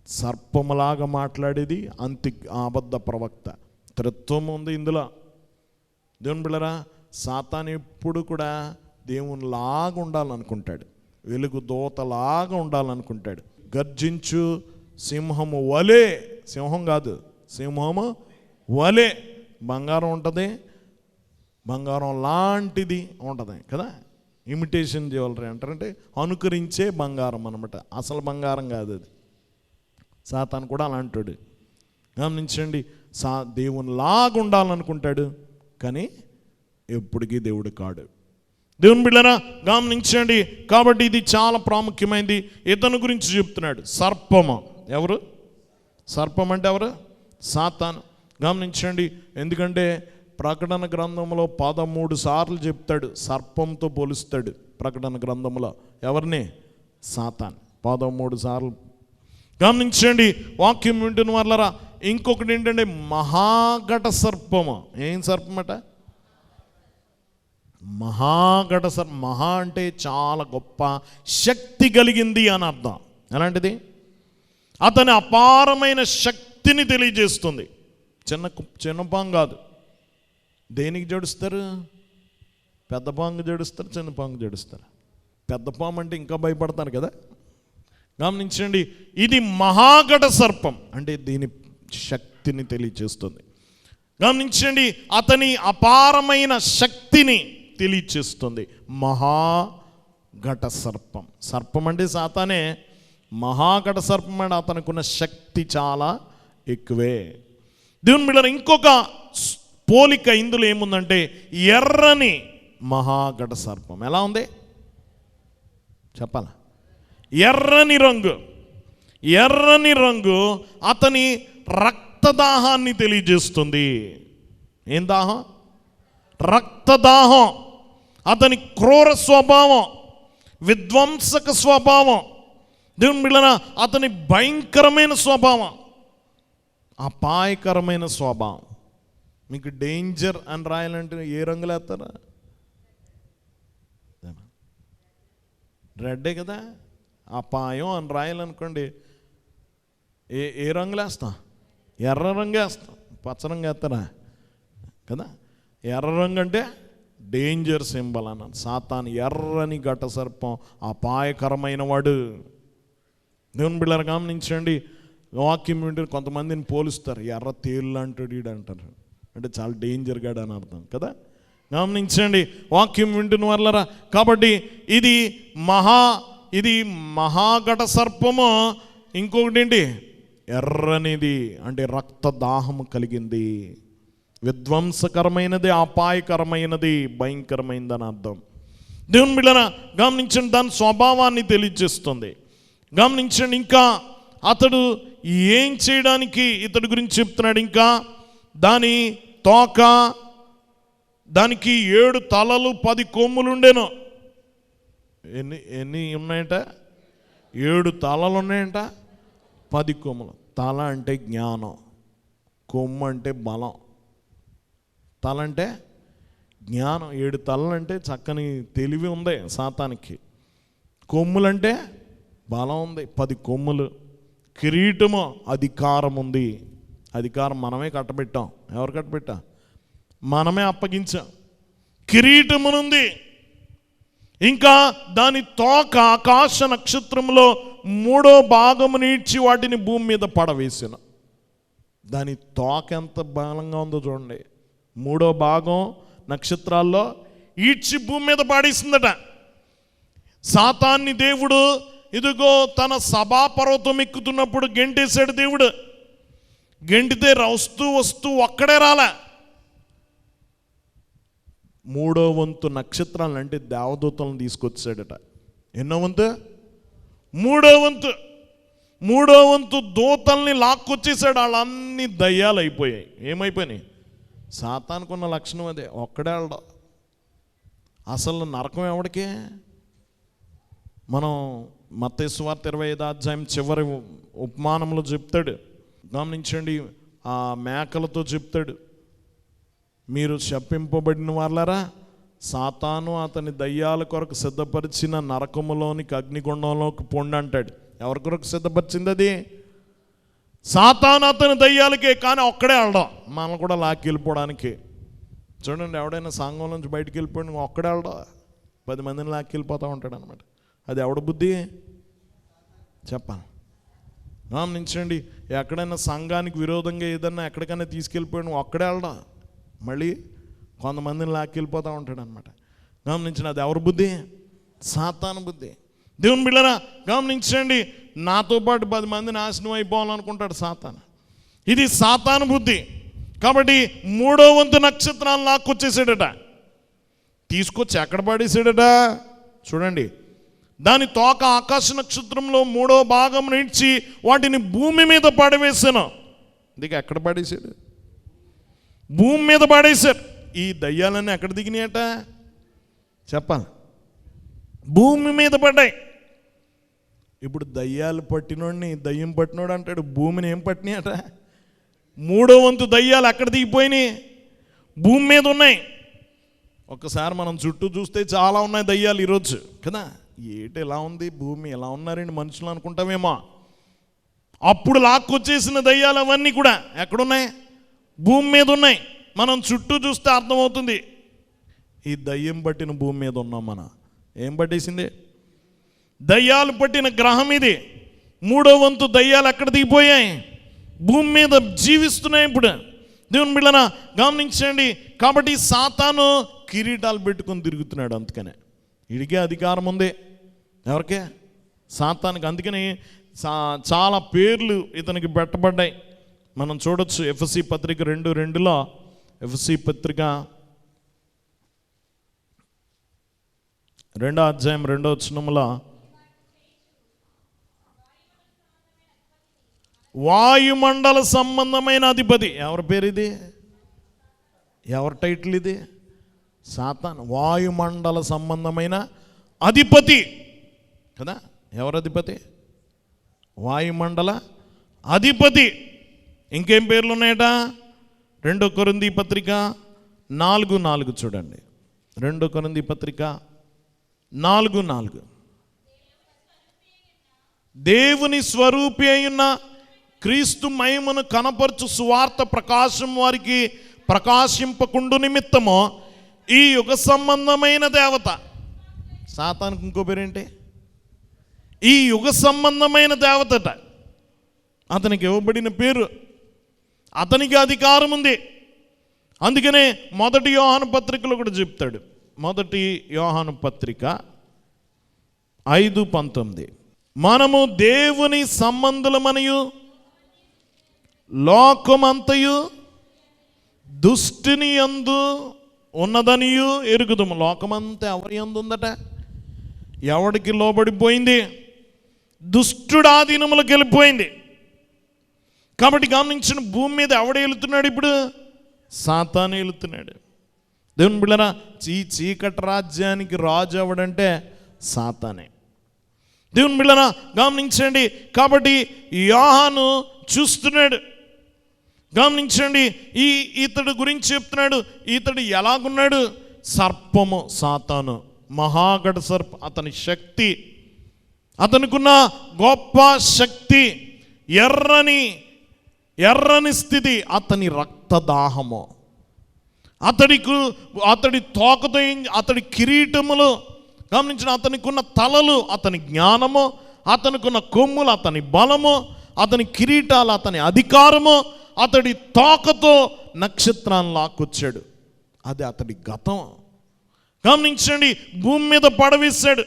సర్పములాగా మాట్లాడేది అబద్ధ ప్రవక్త. త్రిత్వం ఉంది ఇందులో. దేవుని బిడ్డలారా, సాతాను ఎప్పుడు కూడా దేవునిలాగా ఉండాలనుకుంటాడు, వెలుగు దూతలాగా ఉండాలనుకుంటాడు. గర్జించు సింహము వలే, సింహం కాదు, సింహము వలే బంగారం ఉంటుంది, బంగారం లాంటిది ఉంటుంది కదా. ఇమిటేషన్ జ్యువెలరీ అంటారంటే అనుకరించే బంగారం అన్నమాట, అసలు బంగారం కాదు అది. సాతాను కూడా అలాంటాడు. గమనించండి, దేవుని లాగా ఉండాలనుకుంటాడు, కానీ ఎప్పటికీ దేవుడు కాడు. దేవుని బిడ్డలారా గమనించండి, కాబట్టి ఇది చాలా ప్రాముఖ్యమైనది. ఇతని గురించి చెప్తున్నాడు, సర్పము. ఎవరు? సర్పం అంటే ఎవరు? సాతాను. గమనించండి, ఎందుకంటే ప్రకటన గ్రంథంలో 13 సార్లు చెప్తాడు, సర్పంతో పోలుస్తాడు ప్రకటన గ్రంథంలో. ఎవరిని? సాతాను. 13 సార్లు. గమనించండి, వాక్యం వింటున్న వాళ్ళరా. ఇంకొకటి ఏంటంటే మహాఘట సర్పము. ఏం సర్పం అట? మహాఘట సర్పం. మహా అంటే చాలా గొప్ప శక్తి కలిగింది అని అర్థం. ఎలాంటిది? అతని అపారమైన శక్తిని తెలియజేస్తుంది. చిన్న పాము కాదు. దేనికి జడుస్తారు? పెద్ద పాము జడుస్తారు, చిన్న పాము జడుస్తారు. పెద్ద పాము అంటే ఇంకా భయపడతారు కదా. గమనించండి, ఇది మహాఘట సర్పం అంటే దీని శక్తిని తెలియచేస్తుంది. గమనించండి, అతని అపారమైన శక్తిని తెలియచేస్తుంది. మహాఘట సర్పం. సర్పం అంటే సాతానే. మహాఘట సర్పం అంటే అతనికి ఉన్న శక్తి చాలా ఎక్కువే. దేవుని బిడ్డలారా, ఇంకొక పోలిక ఇందులో ఏముందంటే ఎర్రని మహాఘట సర్పం. ఎలా ఉంది చెప్పాలా? ఎర్రని రంగు. ఎర్రని రంగు అతని రక్తదాహాన్ని తెలియజేస్తుంది. ఏం దాహం? రక్తదాహం. అతని క్రూర స్వభావం, విధ్వంసక స్వభావం. దేవుని బిడ్డలారా, అతని భయంకరమైన స్వభావం, అపాయకరమైన స్వభావం. మీకు డేంజర్ అని రాయాలంటే ఏ రంగులు వేస్తారా? రెడ్డే కదా. అపాయం అని రాయాలనుకోండి ఏ రంగులు వేస్తాం? ఎర్ర రంగు వేస్తాం. పచ్చ రంగు వేస్తారా కదా. ఎర్ర రంగు అంటే డేంజర్ సింబల్ అన్నాను. సాతాను ఎర్రని ఘట సర్పం, అపాయకరమైన వాడు. దేవుని బిడ్డలారా గమనించండి, వాక్యం వింటే కొంతమందిని పోలుస్తారు, ఎర్ర తేలు అంటాడు వీడు అంటారు, అంటే చాలా డేంజర్ గాడు అని అర్థం కదా. గమనించండి వాక్యం వింటున్న వాళ్ళరా. కాబట్టి ఇది మహాఘట సర్పము. ఇంకొకటి ఏంటి? ఎర్రనిది, అంటే రక్తదాహము కలిగింది, విధ్వంసకరమైనది, అపాయకరమైనది, భయంకరమైనదని అర్థం. దేవుని బిడ్డలారా గమనించండి, దాని స్వభావాన్ని తెలియజేస్తుంది. గమనించండి, ఇంకా అతడు ఏం చేయడానికి ఇతడి గురించి చెప్తున్నాడు. ఇంకా దాని తోక, దానికి 7 తలలు 10 కొమ్ములు ఉండేను. ఎన్ని ఉన్నాయంట? 7 తలలు ఉన్నాయంట, 10 కొమ్ములు. తల అంటే జ్ఞానం, కొమ్ము అంటే బలం. తల అంటే జ్ఞానం, 7 తలలు అంటే చక్కని తెలివి ఉంది సాతానికి. కొమ్ములంటే బలం ఉంది, 10 కొమ్ములు. కిరీటము, అధికారం ఉంది. అధికారం మనమే కట్టబెట్టాం. ఎవరు కట్టబెట్టాం? మనమే అప్పగించాం. కిరీటమునుంది. ఇంకా దాని తోక ఆకాశ నక్షత్రంలో 3వ భాగము నీడ్చి వాటిని భూమి మీద పడవేసిన. దాని తోక ఎంత బలంగా ఉందో చూడండి. 3వ భాగం నక్షత్రాల్లో ఈడ్చి భూమి మీద పాడేసిందట. సాతాన్ని దేవుడు ఇదిగో తన సభాపర్వతం ఎక్కుతున్నప్పుడు గెంటేశాడు దేవుడు. గెంటితే వస్తూ ఒక్కడే రాలే. 3వ వంతు నక్షత్రాలను, అంటే దేవదూతలను తీసుకొచ్చాడట. ఎన్నో వంతు? 3వ వంతు. 3వ వంతు దూతల్ని లాక్కొచ్చేసాడు. వాళ్ళన్నీ దయ్యాలు అయిపోయాయి. ఏమైపోయినాయి? సాతానుకున్న లక్షణం అదే, ఒక్కడే వెళ్ళడం. అసలు నరకం ఎవడికే? మనం మత్తయి సువార్త 25వ అధ్యాయం చివరి ఉపమానంలో చెప్తాడు. గమనించండి, ఆ మేకలతో చెప్తాడు, మీరు శపింపబడిన వాళ్ళరా, సాతాను అతని దయ్యాల కొరకు సిద్ధపరిచిన నరకములోనికి, అగ్నిగుండంలోకి పొండి అంటాడు. ఎవరి కొరకు సిద్ధపరిచింది అది? సాతాను అతని దయ్యాలకే. కానీ ఒక్కడే వెళ్ళడం, మనం కూడా లాక్కి వెళ్ళిపోవడానికి. చూడండి, ఎవడైనా సంఘం నుంచి బయటికి వెళ్ళిపోయి ఒక్కడే వెళ్ళడం, 10 మందిని లాక్కి వెళ్ళిపోతూ ఉంటాడు అనమాట. అది ఎవడ బుద్ధి చెప్పాలి. గమనించండి, ఎక్కడైనా సంఘానికి విరోధంగా ఏదన్నా ఎక్కడికైనా తీసుకెళ్ళిపోయాడు ఒక్కడే వెళ్ళడం, మళ్ళీ కొంతమందిని లాక్కెళ్ళిపోతూ ఉంటాడు అనమాట. గమనించండి, అది ఎవరి బుద్ధి? సాతాను బుద్ధి. దేవుని బిడ్డలారా గమనించండి, నాతో పాటు 10 మంది నాశనం అయిపోవాలనుకుంటాడు సాతాను. ఇది సాతాను బుద్ధి. కాబట్టి 3వ వంతు నక్షత్రాలు లాక్కొచ్చేసాడట. తీసుకొచ్చి ఎక్కడ పడేసాడట? చూడండి, దాని తోక ఆకాశ నక్షత్రంలో 3వ భాగం నీడ్చి వాటిని భూమి మీద పడవేశాను. ఇది ఎక్కడ పడేసాడు? భూమి మీద పడేశారు. ఈ దయ్యాలన్నీ ఎక్కడ దిగినాయట చెప్పాలి? భూమి మీద పడ్డాయి. ఇప్పుడు దయ్యాలు పట్టినోడిని దయ్యం పట్టినోడు అంటాడు, భూమిని ఏం పట్టినాయట? 3వ వంతు దయ్యాలు ఎక్కడ దిగిపోయినాయి? భూమి మీద ఉన్నాయి. ఒక్కసారి మనం చుట్టూ చూస్తే చాలా ఉన్నాయి దయ్యాలు ఈరోజు కదా. ఏటి ఎలా ఉంది భూమి, ఎలా ఉన్నారండి మనుషులు అనుకుంటామేమో. అప్పుడు లాక్కొచ్చేసిన దయ్యాలు అవన్నీ కూడా ఎక్కడున్నాయి? భూమి మీద ఉన్నాయి. మనం చుట్టూ చూస్తే అర్థమవుతుంది, ఈ దయ్యం పట్టిన భూమి మీద ఉన్నాం. మనం ఏం పట్టేసింది? దయ్యాలు పట్టిన గ్రహం ఇది. 3వ వంతు దయ్యాలు ఎక్కడ దిగిపోయాయి? భూమి మీద జీవిస్తున్నాయి ఇప్పుడు. దేవుని బిడ్డలారా గమనించండి, కాబట్టి సాతాను కిరీటాలు పెట్టుకొని తిరుగుతున్నాడు. అందుకనే ఇడికే అధికారం ఉంది. ఎవరికే? సాతానికి. అందుకని చాలా పేర్లు ఇతనికి పెట్టబడ్డాయి. మనం చూడొచ్చు ఎఫెసీ పత్రిక 2:2లో, ఎఫెసీ పత్రిక 2వ అధ్యాయం 2వ వచనంలో, వాయుమండల సంబంధమైన అధిపతి. ఎవరి పేరు ఇది? ఎవరి టైటిల్ ఇది? సాతాను. వాయుమండల సంబంధమైన అధిపతి కదా. ఎవరు అధిపతి? వాయుమండల అధిపతి. ఇంకేం పేర్లు ఉన్నాయట? 2 కొరింథీ పత్రిక 4:4 చూడండి. 2 కొరింథీ పత్రిక 4:4. దేవుని స్వరూపి అయిన క్రీస్తు మహిమను కనపరచు సువార్త ప్రకాశం వారికి ప్రకాశింపకుండు నిమిత్తము ఈ యుగ సంబంధమైన దేవత. సాతానికి ఇంకో పేరేంటి? ఈ యుగ సంబంధమైన దేవతట. అతనికి ఇవ్వబడిన పేరు, అతనికి అధికారం ఉంది. అందుకనే 1 యోహాను పత్రికలో కూడా చెప్తాడు. 1 యోహాను పత్రిక 5:19. మనము దేవుని సంబంధులమనియు లోకమంతయు దుష్టుని యందు ఉన్నదనియు ఎరుగుదుము. లోకమంతా ఎవరి యందు ఉందట? ఎవడికి లోబడిపోయింది? దుష్టుడు ఆధీనములకు వెళ్ళిపోయింది. కాబట్టి గమనించిన, భూమి మీద ఎవడు వెళుతున్నాడు ఇప్పుడు? సాతాను వెళుతున్నాడు. దేవుని బిడ్డలారా, ఈ చీకటి రాజ్యానికి రాజు ఎవడంటే సాతానే. దేవుని బిడ్డలారా గమనించండి. కాబట్టి యోహాను చూస్తున్నాడు. గమనించండి, ఇతడు గురించి చెప్తున్నాడు. ఇతడు ఎలాగున్నాడు? సర్పము, సాతాను, మహాగఢ సర్పం. అతని శక్తి, అతనికున్న గొప్ప శక్తి, ఎర్రని స్థితి, అతని రక్తదాహము, అతడి తోకతో, అతడి కిరీటములు, గమనించిన అతనికున్న తలలు, అతని జ్ఞానము, అతనికున్న కొమ్ములు, అతని బలము, అతని కిరీటాలు, అతని అధికారము, అతడి తోకతో నక్షత్రాన్ని లాక్కొచ్చాడు. అది అతడి గతం. గమనించండి, భూమి మీద పడవేశాడు.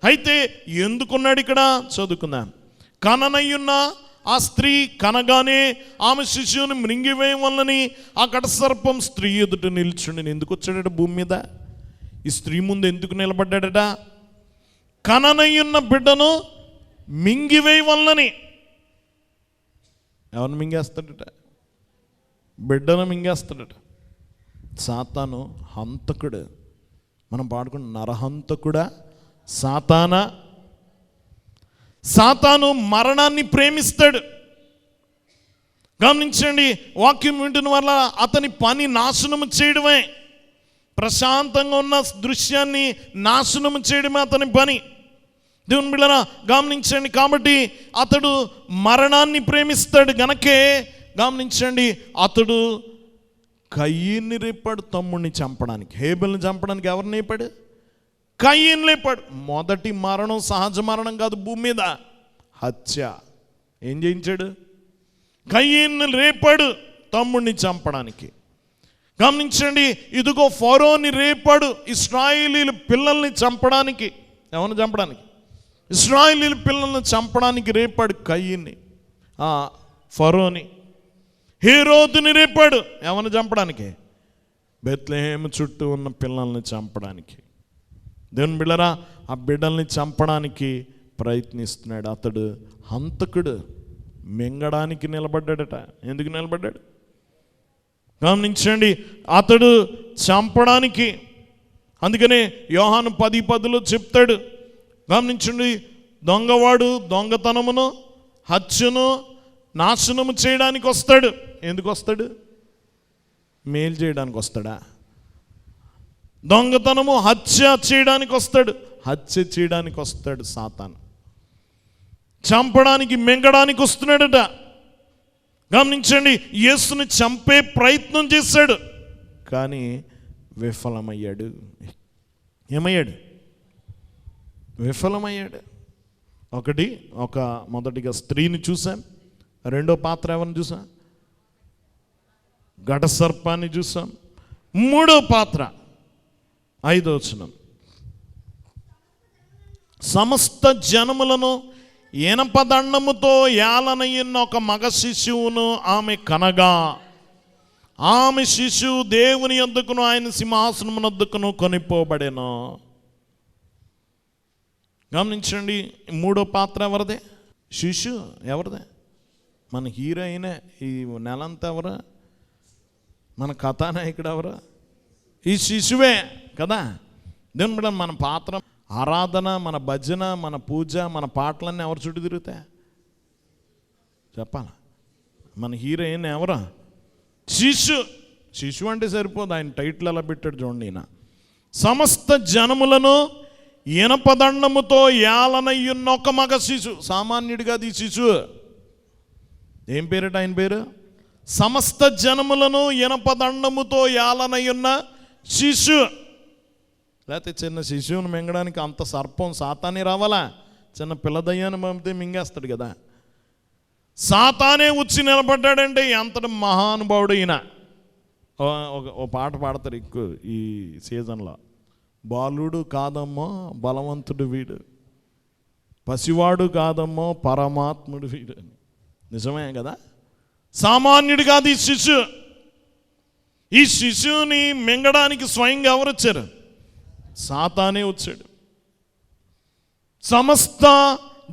అయితే ఎందుకున్నాడు ఇక్కడ? చదువుకుందాం. కననయ్యున్న ఆ స్త్రీ కనగానే ఆమె శిశువుని మృంగివేయం వల్లని ఆ కటసర్పం స్త్రీ ఎదుట నిల్చుండి. ఎందుకు వచ్చాడట భూమి మీద? ఈ స్త్రీ ముందు ఎందుకు నిలబడ్డాడట? కననయ్యున్న బిడ్డను మింగివేయ వల్లని. ఎవరిని మింగేస్తాడట? బిడ్డను మింగేస్తాడట. సాతాను హంతకుడు. మనం పాడుకున్న నరహంతకుడా సాతానా? సాతాను మరణాన్ని ప్రేమిస్తాడు. గమనించండి, వాక్యం వింటున్న వల్ల అతని పని నాశనము చేయడమే. ప్రశాంతంగా ఉన్న దృశ్యాన్ని నాశనము చేయడమే అతని పని. దేవుని బిడ్డలారా గమనించండి, కాబట్టి అతడు మరణాన్ని ప్రేమిస్తాడు గనకే గమనించండి, అతడు కయీన్ని రేపాడు తమ్ముడిని చంపడానికి. హేబెల్ని చంపడానికి ఎవరిని రేపాడు? కయీన్ లేపాడు. మొదటి మరణం సహజ మరణం కాదు, భూమి మీద హత్య. ఏం చేయించాడు? కయీన్ని రేపాడు తమ్ముడిని చంపడానికి. గమనించండి, ఇదిగో ఫరోని రేపాడు ఇశ్రాయేలీల పిల్లల్ని చంపడానికి. ఎవరిని చంపడానికి? ఇశ్రాయేలీల పిల్లల్ని చంపడానికి రేపాడు కయీన్ని, ఫరోని. హేరోదుని రేపాడు ఎవరిని చంపడానికి? బెత్లెహేము చుట్టూ ఉన్న పిల్లల్ని చంపడానికి. దేవుని బిడ్డలారా, ఆ బిడ్డల్ని చంపడానికి ప్రయత్నిస్తున్నాడు. అతడు హంతకుడు. మింగడానికి నిలబడ్డాడట. ఎందుకు నిలబడ్డాడు? గమనించండి, అతడు చంపడానికి. అందుకనే యోహాను 10:10 చెప్తాడు. గమనించండి, దొంగవాడు దొంగతనమును హత్యను నాశనము చేయడానికి వస్తాడు. ఎందుకు వస్తాడు? మేలు చేయడానికి వస్తాడా? దొంగతనము హత్య చేయడానికి వస్తాడు. హత్య చేయడానికి వస్తాడు సాతాను. చంపడానికి మింగడానికి వస్తున్నాడట. గమనించండి, యేసుని చంపే ప్రయత్నం చేశాడు, కానీ విఫలమయ్యాడు. ఏమయ్యాడు? విఫలమయ్యాడు. మొదటిగా స్త్రీని చూసాం. రెండో పాత్ర ఎవరిని చూసాం? ఘటసర్పాన్ని చూసాం. మూడో పాత్ర 5వ వచనం, సమస్త జనములను ఇనపదండముతో ఏలనయ్యున్న ఒక మగ శిశువును ఆమె కనగా, ఆమె శిశువు దేవుని యొద్దకును ఆయన సింహాసనమునొద్దకును కొనిపోబడెను. గమనించండి, మూడో పాత్ర ఎవరిదే? శిశు ఎవరిదే? మన హీరోయినే. ఈ నెలంతా ఎవరు? మన కథానాయకుడు ఎవరు? ఈ శిశువే కదా. దేవుని బిడ్డ, మన పాత్ర, ఆరాధన, మన భజన, మన పూజ, మన పాటలన్నీ ఎవరు చుట్టూ తిరుగుతాయి? చెప్పాలా? మన హీరోయిన్ ఎవరు? శిశు. శిశువు అంటే సరిపోదు, ఆయన టైటిల్ ఎలా పెట్టాడు చూడండి. ఈయన సమస్త జనములను ఇనపదండముతో ఏలనయ్యున్న ఒక మగ శిశువు. సామాన్యుడిగా అది శిశువు. ఏం పేరట ఆయన పేరు? సమస్త జనములను ఇనపదండముతో ఏలనయ్యున్న శిశువు. లేకపోతే చిన్న శిశువును మింగడానికి అంత సర్పం సాతానే రావాలా? చిన్న పిల్లదయ్యాన్ని పంపితే మింగేస్తాడు కదా. సాతానే వచ్చి నిలబడ్డాడంటే ఎంతటి మహానుభావుడు ఈయన. ఓ పాట పాడతారు ఎక్కువ ఈ సీజన్లో. బాలుడు కాదమ్మో బలవంతుడు వీడు, పసివాడు కాదమ్మో పరమాత్ముడు వీడు. నిజమే కదా. సామాన్యుడు కాదు ఈ శిశువు. ఈ శిశువుని మింగడానికి స్వయంగా ఎవరు వచ్చారు? సాతానే వచ్చాడు. సమస్త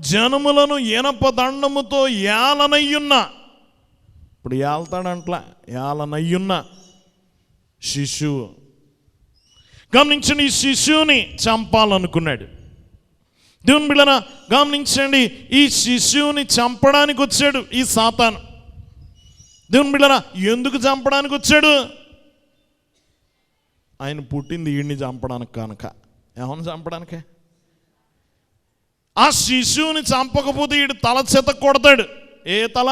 జనములను ఇనపదండముతో ఏలనయ్యున్న, ఇప్పుడు ఏళ్తాడంట్లా, ఏలనయ్యున్న శిశువు. గమనించండి, ఈ శిశువుని చంపాలనుకున్నాడు. దేవుని బిడ్డలారా గమనించండి, ఈ శిశువుని చంపడానికి వచ్చాడు ఈ సాతాను. దేవుని బిడ్డలారా ఎందుకు చంపడానికి వచ్చాడు? ఆయన పుట్టింది వీడిని చంపడానికి కనుక. ఏమన్నా చంపడానికే? ఆ శిశువుని చంపకపోతే వీడు తల చిత కొడతాడు. ఏ తల?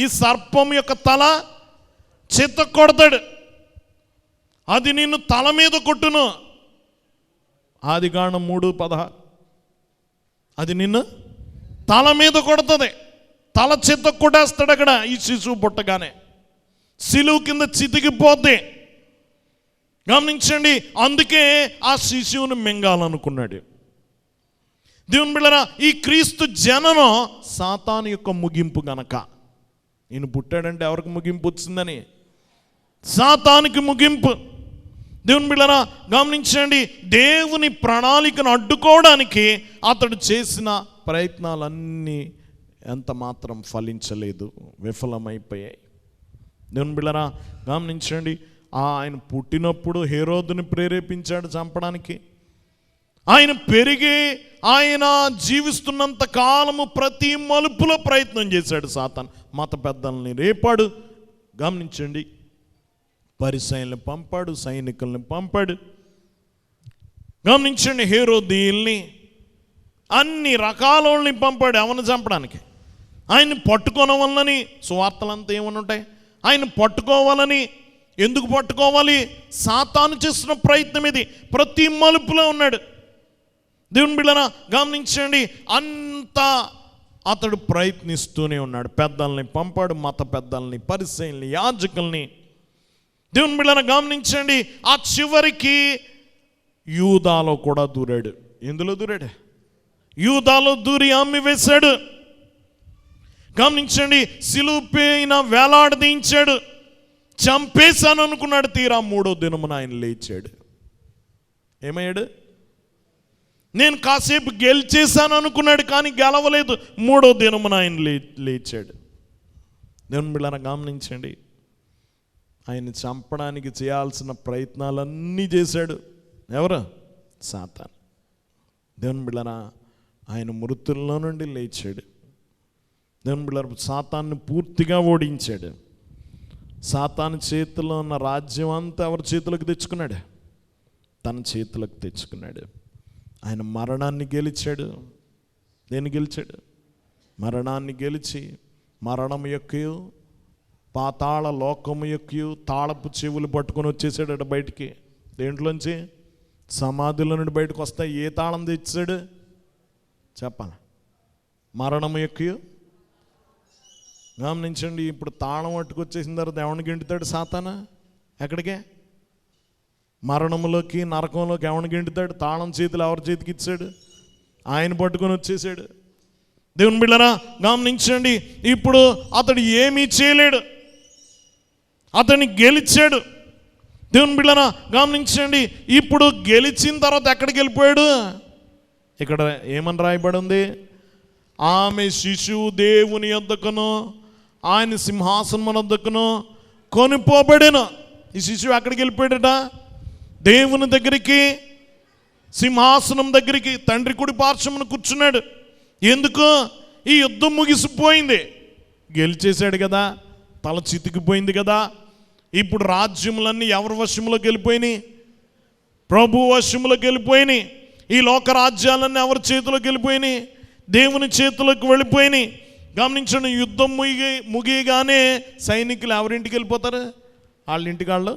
ఈ సర్పం యొక్క తల చిత కొడతాడు. అది నిన్ను తల మీద కొట్టును. ఆదికాండం 3:16. అది నిన్ను తల మీద కొడుతుంది. తల చిత కొట్టేస్తాడు అక్కడ. ఈ శిశువు పుట్టగానే సిలువు కింద చితికిపోద్ది. గమనించండి, అందుకే ఆ శిశువుని మింగాలనుకున్నాడు. దేవుని బిడ్డలారా ఈ క్రీస్తు జననం సాతాను యొక్క ముగింపు గనక. ఈయన పుట్టాడంటే ఎవరికి ముగింపు వచ్చిందని? సాతానికి ముగింపు. దేవుని బిడ్డలారా గమనించండి, దేవుని ప్రణాళికను అడ్డుకోవడానికి అతడు చేసిన ప్రయత్నాలన్నీ ఎంత మాత్రం ఫలించలేదు, విఫలమైపోయాయి. దేవుని బిడ్డలారా గమనించండి, ఆయన పుట్టినప్పుడు హేరోదుని ప్రేరేపించాడు చంపడానికి. ఆయన పెరిగి ఆయన జీవిస్తున్నంత కాలము ప్రతి మలుపులో ప్రయత్నం చేశాడు సాతాను. మత పెద్దల్ని రేపాడు. గమనించండి, పరిసయ్యుల్ని పంపాడు, సైనికుల్ని పంపాడు. గమనించండి, హేరోదీయుల్ని, అన్ని రకాల వాళ్ళని పంపాడు ఎవరిని చంపడానికి. ఆయన్ని పట్టుకోవడం వల్లని సువార్తలంతా ఏమని ఉంటాయి? ఆయన పట్టుకోవాలని. ఎందుకు పట్టుకోవాలి? సాతాను చేస్తున్న ప్రయత్నం ఇది. ప్రతి మలుపులో ఉన్నాడు. దేవుని బిడ్డలారా గమనించండి, అంతా అతడు ప్రయత్నిస్తూనే ఉన్నాడు. పెద్దల్ని పంపాడు, మత పెద్దల్ని, పరిసయ్యుల్ని, యాజకుల్ని. దేవుని బిడ్డలారా గమనించండి, ఆ చివరికి యూదాలో కూడా దూరాడు. ఎందులో దూరాడు? యూదాలో దూరి అమ్మి వేశాడు. గమనించండి, సిలువ పైన వేలాడదీయించాడు. చంపేశాను అనుకున్నాడు. తీరా 3వ దినమున ఆయన లేచాడు. ఏమయ్యాడు? నేను కాసేపు గెలిచేశాను అనుకున్నాడు, కానీ గెలవలేదు. 3వ దినమున ఆయన లేచాడు. దేవుని బిడ్డలారా గమనించండి, ఆయన చంపడానికి చేయాల్సిన ప్రయత్నాలన్నీ చేశాడు. ఎవరు? సాతాను. దేవుని బిడ్డలారా ఆయన మృతుల్లో నుండి లేచాడు. దేవుని బిడ్డలారా సాతాన్ని పూర్తిగా ఓడించాడు. సాతాను చేతిలో ఉన్న రాజ్యం అంతా ఎవరి చేతులకు తెచ్చుకున్నాడు? తన చేతులకు తెచ్చుకున్నాడు. ఆయన మరణాన్ని గెలిచాడు. దేన్ని గెలిచాడు? మరణాన్ని గెలిచి మరణం యొక్కయు పాతాళ లోకము యొక్కయు తాళపు చెవులు పట్టుకొని వచ్చేసాడు బయటికి. దేంట్లోంచి? సమాధుల నుండి బయటకు వస్తాయి. ఏ తాళం తెచ్చాడు చెప్పాలి? మరణము యొక్కయు. గమనించండి, ఇప్పుడు తాళం పట్టుకొచ్చేసిన తర్వాత ఎవరిని గెంటుతాడు సాతాను? ఎక్కడికే? మరణంలోకి, నరకంలోకి. ఎవరిని గెంటుతాడు? తాళం చేతులు ఎవరి చేతికి ఇచ్చాడు? ఆయన పట్టుకొని వచ్చేసాడు. దేవుని బిడ్డలారా గమనించండి, ఇప్పుడు అతడు ఏమీ చేయలేడు, అతన్ని గెలిచాడు. దేవుని బిడ్డలారా గమనించండి, ఇప్పుడు గెలిచిన తర్వాత ఎక్కడికి వెళ్ళిపోయాడు? ఇక్కడ ఏమని రాయబడి ఉంది? ఆమె శిశువు దేవుని యొద్దకును ఆయన సింహాసనం వద్దకును కొనిపోబడెను. ఈ శిశువు ఎక్కడికి వెళ్ళిపోయాడట? దేవుని దగ్గరికి, సింహాసనం దగ్గరికి, తండ్రి కుడి పార్శ్వమున కూర్చున్నాడు. ఎందుకు? ఈ యుద్ధం ముగిసిపోయింది, గెలిచేశాడు కదా, తల చితికిపోయింది కదా. ఇప్పుడు రాజ్యములన్నీ ఎవరి వశంలోకి వెళ్ళిపోయినాయి? ప్రభు వశంలోకి వెళ్ళిపోయినాయి. ఈ లోక రాజ్యాలన్నీ ఎవరి చేతిలోకి వెళ్ళిపోయినాయి? దేవుని చేతిలోకి వెళ్ళిపోయినాయి. గమనించండి, యుద్ధం ముగియగానే సైనికులు ఎవరింటికి వెళ్ళిపోతారు? వాళ్ళ ఇంటికి వాళ్ళు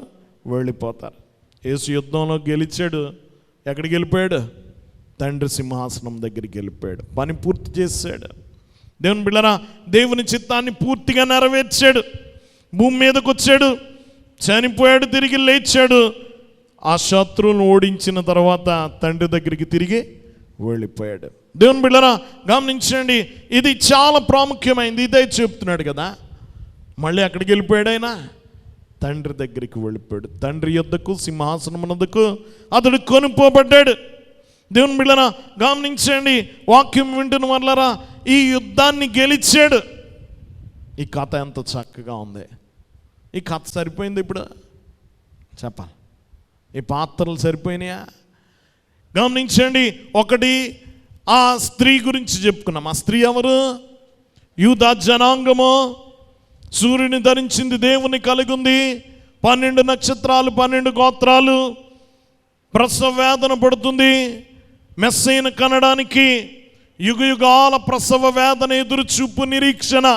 వెళ్ళిపోతారు. యేసు యుద్ధంలో గెలిచాడు. ఎక్కడికి వెళ్ళిపోయాడు? తండ్రి సింహాసనం దగ్గరికి వెళ్ళిపోయాడు. పని పూర్తి చేశాడు. దేవుని బిడ్డలారా, దేవుని చిత్తాన్ని పూర్తిగా నెరవేర్చాడు. భూమి మీదకి వచ్చాడు, చనిపోయాడు, తిరిగి లేచాడు. ఆ శత్రువులను ఓడించిన తర్వాత తండ్రి దగ్గరికి తిరిగి వెళ్ళిపోయాడు. దేవుని బిడ్డలారా గమనించండి, ఇది చాలా ప్రాముఖ్యమైనది. ఇదే చెప్తున్నాడు కదా. మళ్ళీ అక్కడికి వెళ్ళిపోయాడు ఆయన, తండ్రి దగ్గరికి వెళ్ళిపోయాడు. తండ్రి యొద్దకు, సింహాసనమునకు అతడు కొనుక్కోబడ్డాడు. దేవుని బిడ్డలారా గమనించండి, వాక్యం వింటున్న వాళ్ళరా, ఈ యుద్ధాన్ని గెలిచాడు. ఈ కథ ఎంత చక్కగా ఉంది. ఈ కథ సరిపోయింది. ఇప్పుడు చెప్పాలి, ఈ పాత్రలు సరిపోయినాయా? గమనించండి, ఒకటి ఆ స్త్రీ గురించి చెప్పుకున్నాం. ఆ స్త్రీ ఎవరు? యూదా జనాంగము. సూర్యుని ధరించింది, దేవుని కలిగి ఉంది, 12 నక్షత్రాలు, 12 గోత్రాలు. ప్రసవ వేదన పడుతుంది మెస్సయ్యను కనడానికి. యుగయుగాల ప్రసవ వేదన, ఎదురు చూపు, నిరీక్షణ,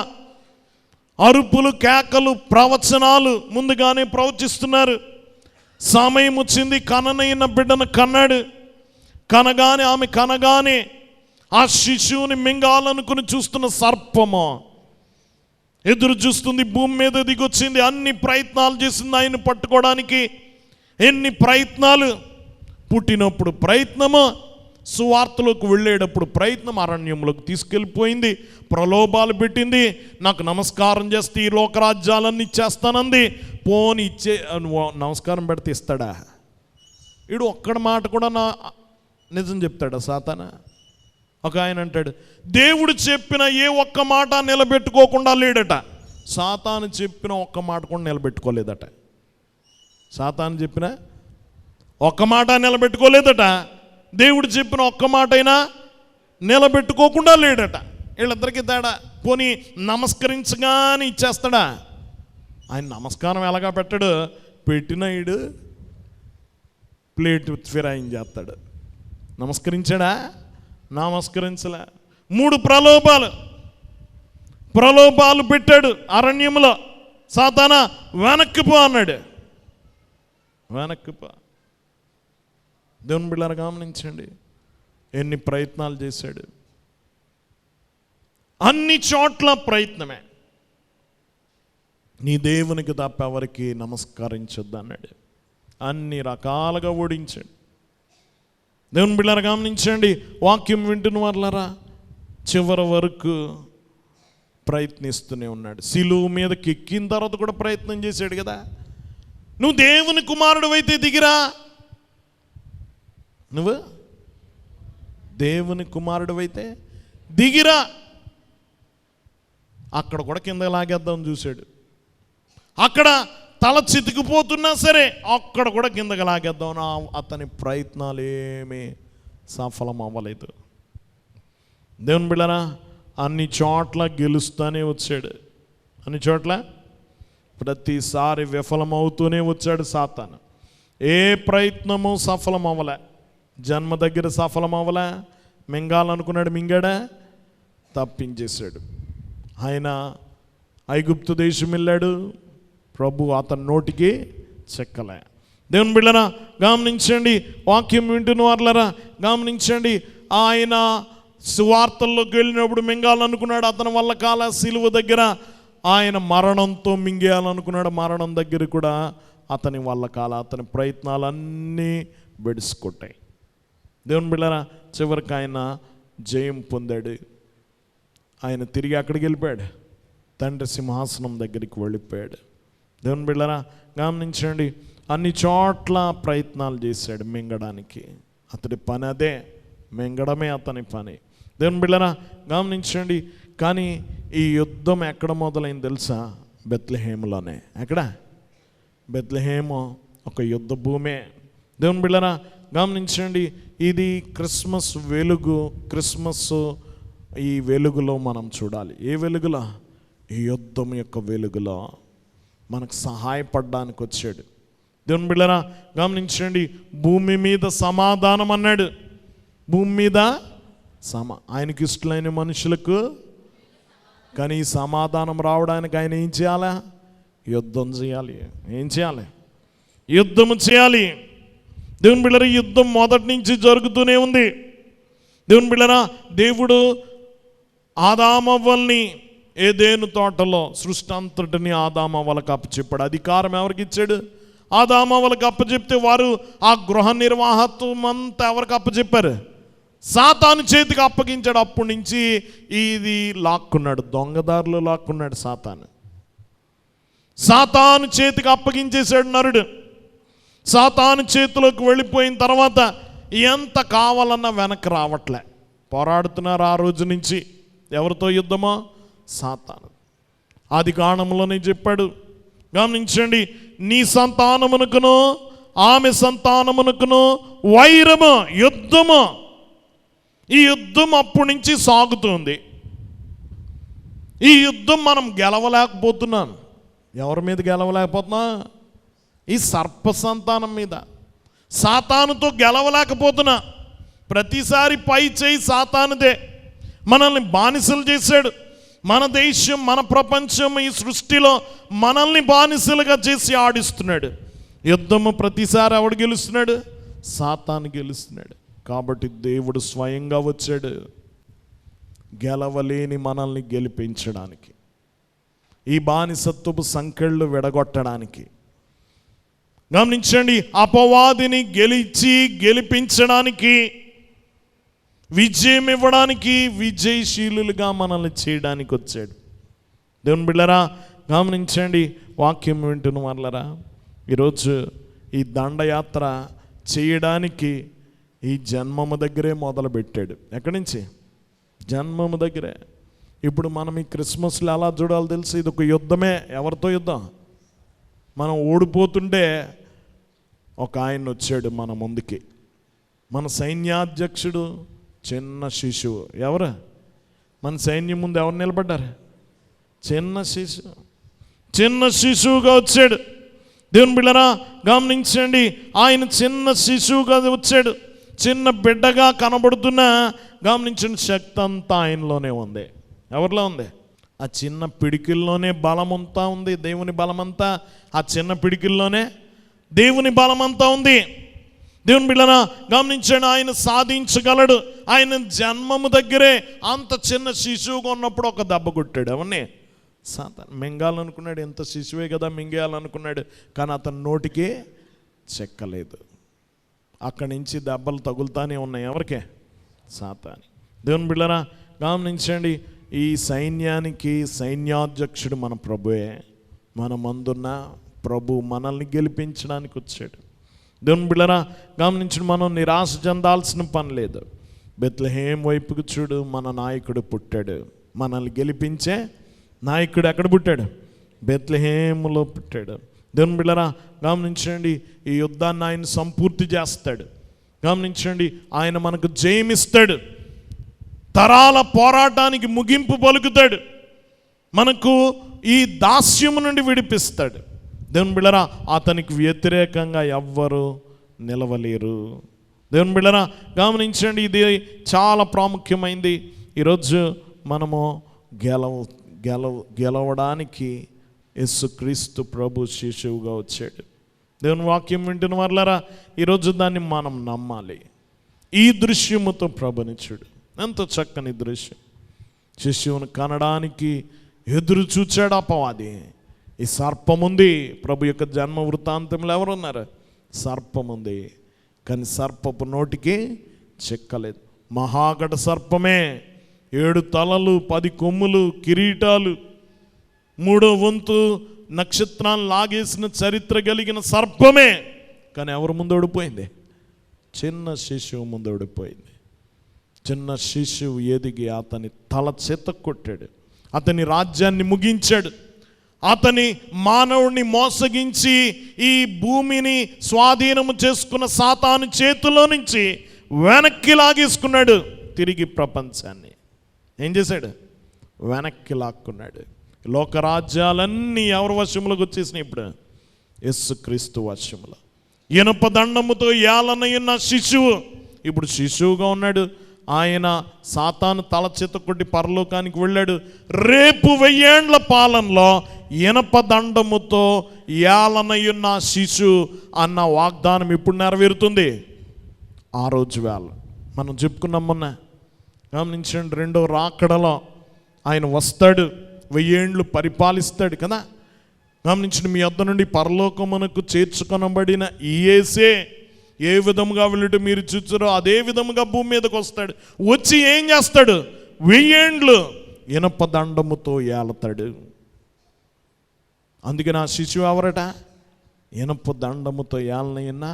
అరుపులు, కేకలు, ప్రవచనాలు ముందుగానే ప్రవచిస్తున్నారు. సమయం వచ్చింది, కననైన బిడ్డను కన్నాడు. ఆమె కనగానే ఆ శిశువుని మింగాలనుకుని చూస్తున్న సర్పము ఎదురు చూస్తుంది. భూమి మీద దిగొచ్చింది. అన్ని ప్రయత్నాలు చేసింది ఆయన పట్టుకోవడానికి. ఎన్ని ప్రయత్నాలు! పుట్టినప్పుడు ప్రయత్నము, సువార్తలోకి వెళ్ళేటప్పుడు ప్రయత్నం, అరణ్యంలోకి తీసుకెళ్ళిపోయింది, ప్రలోభాలు పెట్టింది. నాకు నమస్కారం చేస్తే ఈ లోకరాజ్యాలన్నీ ఇచ్చేస్తానంది. పోని ఇచ్చే నమస్కారం పెడితే ఇస్తాడా? వీడు ఒక్కడ మాట కూడా నిజం చెప్తాడా సాతాన? ఒక ఆయన అంటాడు, దేవుడు చెప్పిన ఏ ఒక్క మాట నిలబెట్టుకోకుండా లేడట. సాతాను చెప్పిన ఒక్క మాట కూడా నిలబెట్టుకోలేదట. సాతాను చెప్పిన ఒక్క మాట నిలబెట్టుకోలేదట. దేవుడు చెప్పిన ఒక్క మాట అయినా నిలబెట్టుకోకుండా లేడట. వీళ్ళిద్దరికి తేడా. పోనీ నమస్కరించగానే ఇచ్చేస్తాడా? ఆయన నమస్కారం ఎలాగా పెట్టాడు? పెట్టిన ఈడు ప్లేట్ ఫిరాయించేస్తాడు. నమస్కరించాడా? నమస్కరించలే. 3 ప్రలోభాలు పెట్టాడు అరణ్యంలో. సాతానా వెనక్కి పో అన్నాడు. వెనక్కి పో. దేవుని బిడ్డలారా గమనించండి, ఎన్ని ప్రయత్నాలు చేశాడు. అన్ని చోట్ల ప్రయత్నమే. నీ దేవునికి తప్ప ఎవరికి నమస్కరించొద్దు అన్నాడు. అన్ని రకాలుగా ఓడించాడు. దేవుని బిడ్డలారా గమనించండి, వాక్యం వింటున్న వాళ్ళరా, చివరి వరకు ప్రయత్నిస్తూనే ఉన్నాడు. సిలువ మీదకి ఎక్కిన తర్వాత కూడా ప్రయత్నం చేశాడు కదా. నువ్వు దేవుని కుమారుడు అయితే దిగిరా. నువ్వు దేవుని కుమారుడు అయితే దిగిరా. అక్కడ కూడా కింద లాగేద్దామని చూశాడు. అక్కడ తల చితికిపోతున్నా సరే అక్కడ కూడా కిందకి లాగేద్దాం. అతని ప్రయత్నాలు ఏమీ సఫలం అవ్వలేదు. దేవుని బిడ్డలారా అన్ని చోట్ల గెలుస్తూనే వచ్చాడు. అన్ని చోట్ల ప్రతిసారి విఫలమవుతూనే వచ్చాడు సాతాను. ఏ ప్రయత్నము సఫలం అవ్వలే. జన్మ దగ్గర సఫలం అవ్వలే. మింగాలనుకున్నాడు, మింగాడా, తప్పించేశాడు. ఆయన ఐగుప్తు దేశం వెళ్ళాడు, ప్రభు అతని నోటికి చెక్కలే. దేవుని బిడ్డలారా గమనించండి, వాక్యం వింటున్న వాళ్ళరా గమనించండి, ఆయన సువార్తల్లోకి వెళ్ళినప్పుడు మింగాలనుకున్నాడు, అతని వల్ల కాల. సిలువ దగ్గర ఆయన మరణంతో మింగేయాలనుకున్నాడు, మరణం దగ్గర కూడా అతని వల్ల కాల. అతని ప్రయత్నాలన్నీ బెడిసికొట్టాయి. దేవుని బిడ్డలారా చివరికి ఆయన జయం పొందాడు. ఆయన తిరిగి అక్కడికి వెళ్ళిపోయాడు, తండ్రి సింహాసనం దగ్గరికి వెళ్ళిపోయాడు. దేవుని బిడ్డలారా గమనించండి, అన్ని చోట్ల ప్రయత్నాలు చేశాడు మింగడానికి. అతడి పని అదే, మింగడమే అతని పని. దేవుని బిడ్డలారా గమనించండి, కానీ ఈ యుద్ధం ఎక్కడ మొదలైంది తెలుసా? బెత్లెహేములోనే. ఎక్కడ? బెత్లెహేము ఒక యుద్ధ భూమే. దేవుని బిడ్డలారా గమనించండి, ఇది క్రిస్మస్ వెలుగు. క్రిస్మస్ ఈ వెలుగులో మనం చూడాలి. ఏ వెలుగులో? ఈ యుద్ధం యొక్క వెలుగులో. మనకు సహాయపడడానికి వచ్చాడు. దేవుని బిడ్డలారా గమనించండి, భూమి మీద సమాధానం అన్నాడు. భూమి మీద ఆయనకి ఇష్టమైన మనుషులకు. కానీ ఈ సమాధానం రావడానికి ఆయన ఏం చేయాలా? యుద్ధం చేయాలి. ఏం చేయాలి? యుద్ధం చేయాలి. దేవుని బిడ్డలారా యుద్ధం మొదటి నుంచి జరుగుతూనే ఉంది. దేవుని బిడ్డలారా దేవుడు ఆదామవ్వల్ని ఏదేను తోటలో సృష్టి అంతటిని ఆదామవ్వలకు అప్పచెప్పాడు. అధికారం ఎవరికి ఇచ్చాడు? ఆదామవ్వలకు అప్పచెప్తే వారు ఆ గృహ నిర్వాహత్వం అంతా ఎవరికి అప్పచెప్పారు? సాతాను చేతికి అప్పగించాడు. అప్పటి నుంచి ఇది లాక్కున్నాడు, దొంగదారులు లాక్కున్నాడు సాతాను చేతికి అప్పగించేశాడు నరుడు. సాతాను చేతిలోకి వెళ్ళిపోయిన తర్వాత ఎంత కావాలన్నా వెనక్కి రావట్లే. పోరాడుతున్నారు ఆ రోజు నుంచి. ఎవరితో యుద్ధమో? సాతాను. ఆది కాండంలోనే చెప్పాడు, గమనించండి, నీ సంతానమునకును ఆమె సంతానమునకును వైరము, యుద్ధము. ఈ యుద్ధం అప్పటి నుంచి సాగుతుంది. ఈ యుద్ధం మనం గెలవలేకపోతున్నాం. ఎవరి మీద గెలవలేకపోతున్నా? ఈ సర్ప సంతానం మీద. సాతానుతో గెలవలేకపోతున్నా. ప్రతిసారి పై చేయి సాతానుదే. మనల్ని బానిసలు చేశాడు. మన దేశం, మన ప్రపంచం, ఈ సృష్టిలో మనల్ని బానిసలుగా చేసి ఆడిస్తున్నాడు. యుద్ధము ప్రతిసారి ఎవడు గెలుస్తున్నాడు? సాతాను గెలుస్తున్నాడు. కాబట్టి దేవుడు స్వయంగా వచ్చాడు గెలవలేని మనల్ని గెలిపించడానికి, ఈ బానిసత్వపు సంకెళ్ళు విడగొట్టడానికి. గమనించండి, అపవాదిని గెలిపించడానికి, విజయం ఇవ్వడానికి, విజయశీలులుగా మనల్ని చేయడానికి వచ్చాడు. దేవుని బిడ్డలారా గమనించండి, వాక్యం వింటున్న వాళ్ళరా, ఈరోజు ఈ దండయాత్ర చేయడానికి ఈ జన్మము దగ్గరే మొదలుపెట్టాడు. ఎక్కడి నుంచి? జన్మము దగ్గరే. ఇప్పుడు మనం ఈ క్రిస్మస్లో ఎలా చూడాలో తెలుసు? ఇది ఒక యుద్ధమే. ఎవరితో యుద్ధం? మనం ఓడిపోతుంటే ఒక ఆయన వచ్చాడు మన ముందుకి. మన సైన్యాధ్యక్షుడు చిన్న శిశువు. ఎవరు? మన సైన్యం ముందు ఎవరు నిలబడ్డారు? చిన్న శిశువుగా వచ్చాడు. దేవుని బిడ్డలారా గమనించండి, ఆయన చిన్న శిశువుగా వచ్చాడు. చిన్న బిడ్డగా కనబడుతున్న గమనించిన శక్తి అంతా ఆయనలోనే ఉంది. ఎవరిలో ఉంది? ఆ చిన్న పిడికిల్లోనే బలమంతా ఉంది. దేవుని బలమంతా ఆ చిన్న పిడికిల్లోనే దేవుని బలమంతా ఉంది. దేవుని బిడ్డలారా గమనించండి, ఆయన సాధించగలడు. ఆయన జన్మము దగ్గరే అంత చిన్న శిశువుగా ఉన్నప్పుడు ఒక దెబ్బ కొట్టాడు. అవన్నీ సాతాను మింగాలనుకున్నాడు. ఎంత శిశువే కదా, మింగేయాలనుకున్నాడు. కానీ అతని నోటికి చెక్కలేదు. అక్కడి నుంచి దెబ్బలు తగులుతానే ఉన్నాయి. ఎవరికే? సాతాను. దేవుని బిడ్డలారా గమనించండి, ఈ సైన్యానికి సైన్యాధ్యక్షుడు మన ప్రభువే. మన మందున్న ప్రభు మనల్ని గెలిపించడానికి వచ్చాడు. దేవుని బిడ్డలారా గమనించండి, మనం నిరాశ చెందాల్సిన పని లేదు. బెత్లెహేం వైపుకు చూడు, మన నాయకుడు పుట్టాడు. మనల్ని గెలిపించే నాయకుడు ఎక్కడ పుట్టాడు? బెత్లెహేములో పుట్టాడు. దేవుని బిడ్డలారా గమనించండి, ఈ యుద్ధాన్ని ఆయన సంపూర్తి చేస్తాడు. గమనించండి, ఆయన మనకు జయమిస్తాడు. తరాల పోరాటానికి ముగింపు పలుకుతాడు. మనకు ఈ దాస్యము నుండి విడిపిస్తాడు. దేవుని బిడ్డలారా అతనికి వ్యతిరేకంగా ఎవ్వరు నిలవలేరు. దేవుని బిడ్డలారా గమనించండి, ఇది చాలా ప్రాముఖ్యమైంది. ఈరోజు మనము గెలవడానికి యేసుక్రీస్తు ప్రభు శిశువుగా వచ్చాడు. దేవుని వాక్యం వింటున్న వాళ్ళారా ఈరోజు దాన్ని మనం నమ్మాలి. ఈ దృశ్యముతో ప్రభుని చూడు, ఎంతో చక్కని దృశ్యం. శిశువును కనడానికి ఎదురు చూచాడు అపవాది. ఈ సర్పముంది. ప్రభు యొక్క జన్మ వృత్తాంతంలో ఎవరున్నారు? సర్పముంది. కానీ సర్పపు నోటికి చెక్కలేదు. మహాగఢ సర్పమే, 7 తలలు, 10 కొమ్ములు, కిరీటాలు, 3వ వంతు నక్షత్రాన్ని లాగేసిన చరిత్ర కలిగిన సర్పమే. కానీ ఎవరి ముందు ఓడిపోయింది? చిన్న శిశువు ముందు ఓడిపోయింది. చిన్న శిశువు ఎదిగి అతని తల చేత కొట్టాడు. అతని రాజ్యాన్ని ముగించాడు. అతని మానవుడిని మోసగించి ఈ భూమిని స్వాధీనము చేసుకున్న సాతాను చేతిలో నుంచి వెనక్కి లాగేసుకున్నాడు. తిరిగి ప్రపంచాన్ని ఏం చేశాడు? వెనక్కి లాక్కున్నాడు. లోకరాజ్యాలన్నీ ఎవరి వశంలోకి వచ్చేసినాయి? ఇప్పుడు యేసుక్రీస్తు వశంలో. ఇనుప దండముతో ఏలనయున్న శిశువు ఇప్పుడు శిశువుగా ఉన్నాడు. ఆయన సాతాను తల చేత కొట్టి పరలోకానికి వెళ్ళాడు. రేపు 1000 ఏండ్ల పాలనలో ఇనప దండముతో ఏలనయున్న శిశువు అన్న వాగ్దానం ఇప్పుడు నెరవేరుతుంది. ఆ రోజు వేళ మనం చెప్పుకున్నాం మొన్న. గమనించండి, 2వ రాకడలో ఆయన వస్తాడు, 1000 ఏండ్లు పరిపాలిస్తాడు కదా. గమనించండి, మీ వద్ద నుండి పరలోకమునకు చేర్చుకొనబడిన ఈ యేసే ఏ విధముగా వెళ్ళుట మీరు చూచారో అదే విధముగా భూమి మీదకి వస్తాడు. వచ్చి ఏం చేస్తాడు? 1000 ఏండ్లు ఇనప దండముతో ఏలతాడు. అందుకే నా శిశువు ఎవరట? ఇనప దండముతో ఏలనైన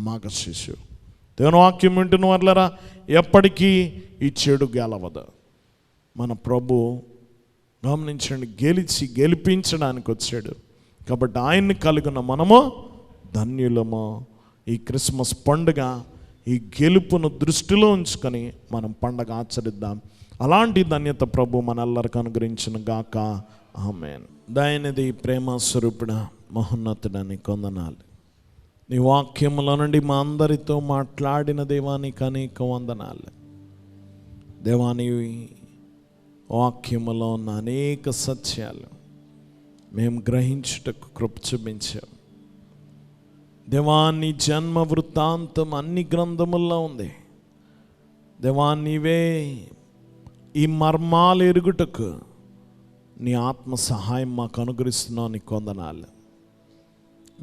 మగ శిశువు. దేవుని వాక్యం వింటున్న వాళ్ళరా, ఎప్పటికీ ఈ చెడు గెలవదు. మన ప్రభు గమనించండి, గెలిపించడానికి వచ్చాడు. కాబట్టి ఆయన్ని కలిగిన మనము ధన్యులము. ఈ క్రిస్మస్ పండుగ ఈ గెలుపును దృష్టిలో ఉంచుకొని మనం పండగ ఆచరిద్దాం. అలాంటి ధన్యత ప్రభు మనెల్లరికి అనుగ్రహించిన గాక. ఆమేన్. దయనిధి ప్రేమ స్వరూపుడ మహోన్నతుడని కొందనాలు. నీ వాక్యముల నుండి మా అందరితో మాట్లాడిన దేవానికి అనేక వందనాలు. దేవాని వాక్యములో ఉన్న అనేక సత్యాలు మేము గ్రహించుటకు కృప చూపించాం. దేవాన్ని జన్మ వృత్తాంతం అన్ని గ్రంథముల్లో ఉంది. దేవా, నీవే ఈ మర్మాలు ఎరుగుటకు నీ ఆత్మ సహాయం మాకు అనుగ్రహిస్తున్నావు. నీ కొందనాలు.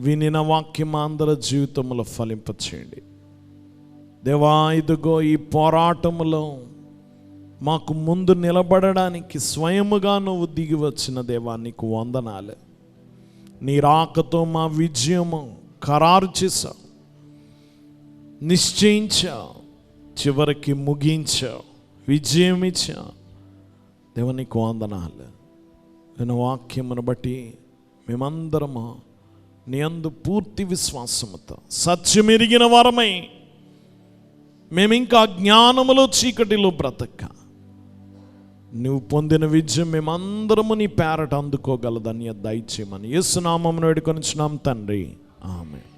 వినిన వాక్యం అందరి జీవితంలో ఫలింపచేయండి. దేవా, ఇదిగో ఈ పోరాటములో మాకు ముందు నిలబడడానికి స్వయముగా నువ్వు దిగి వచ్చిన దేవా, నీకు వందనాలు. నీ రాకతో మా విజయము ఖరారు చేశావు, నిశ్చయించావు, చివరికి ముగించావు, విజయం ఇచ్చావు. దేవా, నీకు వందనాలు. విన్న వాక్యమును బట్టి మేమందరము నీ అందు పూర్తి విశ్వాసముతో సత్యమెరిగిన వారమై మేమింకా జ్ఞానములో చీకటిలో బ్రతక నువ్వు పొందిన విజయం మేమందరము నీ పేరట అందుకోగల ధన్యత దయచేయమని యేసు నామమున వేడుకొనుచున్నాం తండ్రి. ఆమేన్.